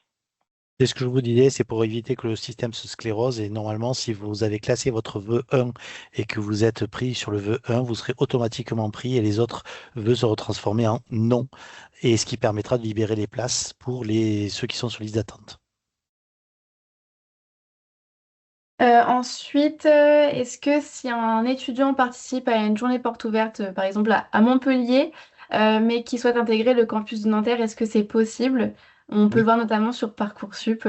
C'est ce que je vous disais, c'est pour éviter que le système se sclérose. Et normalement, si vous avez classé votre vœu 1 et que vous êtes pris sur le vœu 1, vous serez automatiquement pris et les autres vœux seront transformés en non. Et ce qui permettra de libérer les places pour ceux qui sont sur liste d'attente. Ensuite, est-ce que si un étudiant participe à une journée porte ouverte, par exemple à Montpellier, mais qui souhaite intégrer le campus de Nanterre, est-ce que c'est possible? On peut le Oui. voir notamment sur Parcoursup,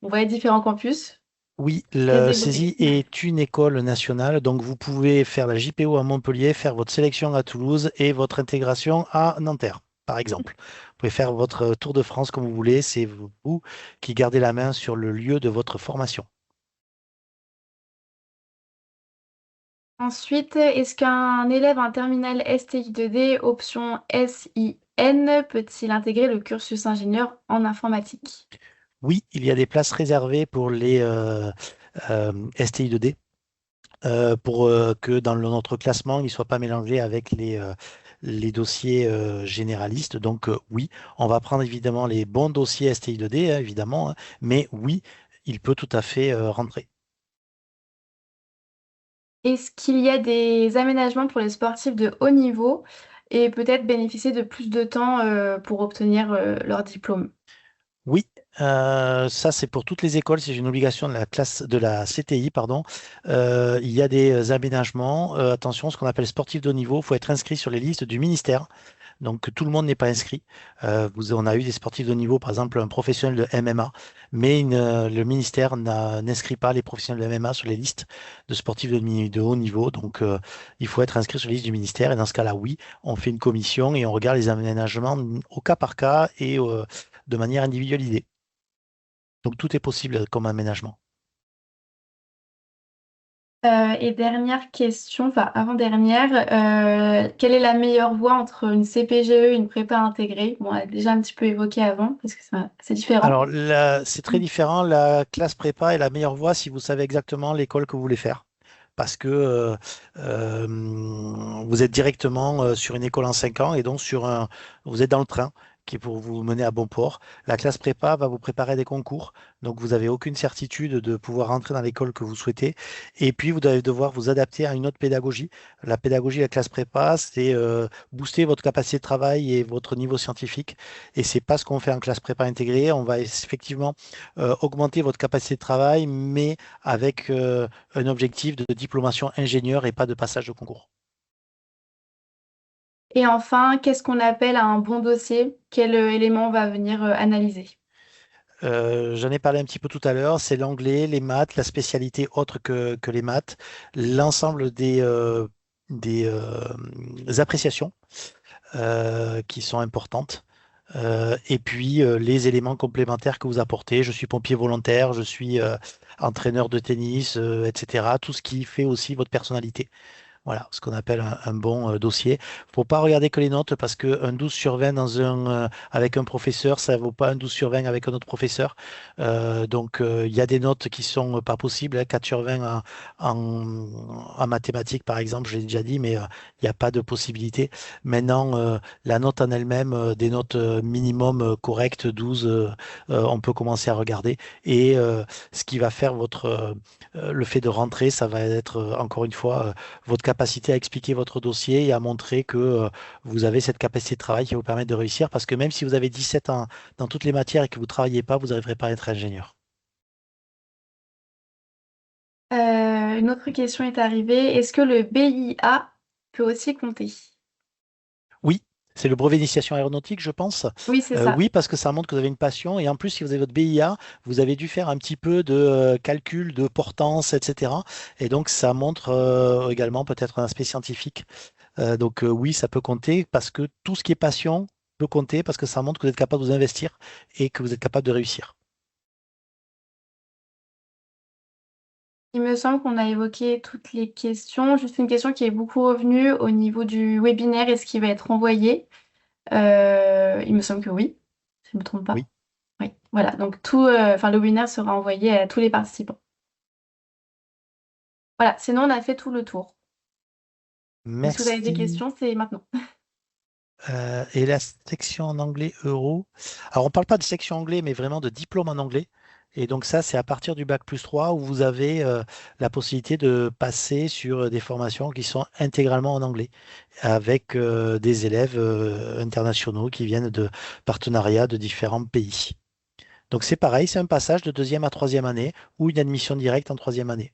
on voit les différents campus. Oui, Très le développé. CESI est une école nationale, donc vous pouvez faire la JPO à Montpellier, faire votre sélection à Toulouse et votre intégration à Nanterre, par exemple. Vous pouvez faire votre tour de France comme vous voulez, c'est vous qui gardez la main sur le lieu de votre formation. Ensuite, est-ce qu'un élève en terminale STI2D, option SIN, peut-il intégrer le cursus ingénieur en informatique? Oui, il y a des places réservées pour les STI2D, pour que dans notre classement, il ne soit pas mélangé avec les dossiers généralistes. Donc oui, on va prendre évidemment les bons dossiers STI2D, hein, évidemment, hein, mais oui, il peut tout à fait rentrer. Est-ce qu'il y a des aménagements pour les sportifs de haut niveau et peut-être bénéficier de plus de temps pour obtenir leur diplôme? Oui, ça c'est pour toutes les écoles, c'est une obligation de la classe de la CTI, pardon. Il y a des aménagements. Attention, ce qu'on appelle sportif de haut niveau, il faut être inscrit sur les listes du ministère. Donc tout le monde n'est pas inscrit. On a eu des sportifs de haut niveau, par exemple un professionnel de MMA, mais le ministère n'inscrit pas les professionnels de MMA sur les listes de sportifs de haut niveau. Donc il faut être inscrit sur les listes du ministère. Et dans ce cas-là, oui, on fait une commission et on regarde les aménagements au cas par cas et de manière individualisée. Donc tout est possible comme aménagement. Et dernière question, enfin avant-dernière, quelle est la meilleure voie entre une CPGE et une prépa intégrée? Bon, on l'a déjà un petit peu évoqué avant parce que c'est différent. Alors là, c'est très différent. La classe prépa est la meilleure voie si vous savez exactement l'école que vous voulez faire. Parce que euh, vous êtes directement sur une école en 5 ans et donc vous êtes dans le train qui est pour vous mener à bon port. La classe prépa va vous préparer à des concours, donc vous n'avez aucune certitude de pouvoir rentrer dans l'école que vous souhaitez. Et puis vous allez devoir vous adapter à une autre pédagogie. La pédagogie de la classe prépa, c'est booster votre capacité de travail et votre niveau scientifique. Et c'est pas ce qu'on fait en classe prépa intégrée. On va effectivement augmenter votre capacité de travail, mais avec un objectif de diplomation ingénieur et pas de passage de concours. Et enfin, qu'est-ce qu'on appelle un bon dossier? Quel élément on va venir analyser? J'en ai parlé un petit peu tout à l'heure, c'est l'anglais, les maths, la spécialité autre que les maths, l'ensemble des appréciations qui sont importantes. Et puis les éléments complémentaires que vous apportez. Je suis pompier volontaire, je suis entraîneur de tennis, etc. Tout ce qui fait aussi votre personnalité. Voilà, ce qu'on appelle un bon dossier. Faut pas regarder que les notes parce qu'un 12 sur 20 avec un professeur, ça vaut pas un 12 sur 20 avec un autre professeur. Donc, il y a des notes qui sont pas possibles, hein, 4 sur 20 en mathématiques, par exemple, j'ai déjà dit, mais il n'y a pas de possibilité. Maintenant, la note en elle-même, des notes minimum correctes, 12, on peut commencer à regarder. Et ce qui va faire le fait de rentrer, ça va être, encore une fois, votre capacité à expliquer votre dossier et à montrer que vous avez cette capacité de travail qui va vous permettre de réussir. Parce que même si vous avez 17 dans toutes les matières et que vous ne travaillez pas, vous n'arriverez pas à être ingénieur. Une autre question est arrivée. Est-ce que le BIA peut aussi compter? Oui. C'est le brevet d'initiation aéronautique, je pense. Oui, c'est ça. Oui, parce que ça montre que vous avez une passion. Et en plus, si vous avez votre BIA, vous avez dû faire un petit peu de calcul de portance, etc. Et donc, ça montre également peut-être un aspect scientifique. Donc oui, ça peut compter parce que tout ce qui est passion peut compter parce que ça montre que vous êtes capable de vous investir et que vous êtes capable de réussir. Il me semble qu'on a évoqué toutes les questions. Juste une question qui est beaucoup revenue au niveau du webinaire. Est-ce qu'il va être envoyé? Il me semble que oui, si je ne me trompe pas. Oui, Oui, voilà. Donc le webinaire sera envoyé à tous les participants. Voilà. Sinon, on a fait tout le tour. Donc, si vous avez des merci. questions, c'est maintenant. Et la section en anglais euro. Alors, on ne parle pas de section anglais, mais vraiment de diplôme en anglais. Et donc ça, c'est à partir du bac+3 où vous avez la possibilité de passer sur des formations qui sont intégralement en anglais, avec des élèves internationaux qui viennent de partenariats de différents pays. Donc c'est pareil, c'est un passage de deuxième à troisième année ou une admission directe en troisième année.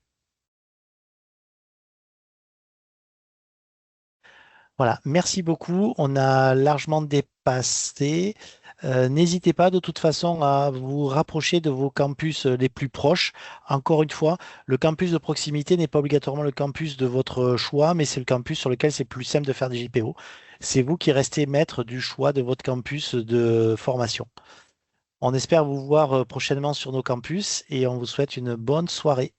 Voilà, merci beaucoup. On a largement dépassé. N'hésitez pas de toute façon à vous rapprocher de vos campus les plus proches. Encore une fois, le campus de proximité n'est pas obligatoirement le campus de votre choix, mais c'est le campus sur lequel c'est plus simple de faire des JPO. C'est vous qui restez maître du choix de votre campus de formation. On espère vous voir prochainement sur nos campus et on vous souhaite une bonne soirée.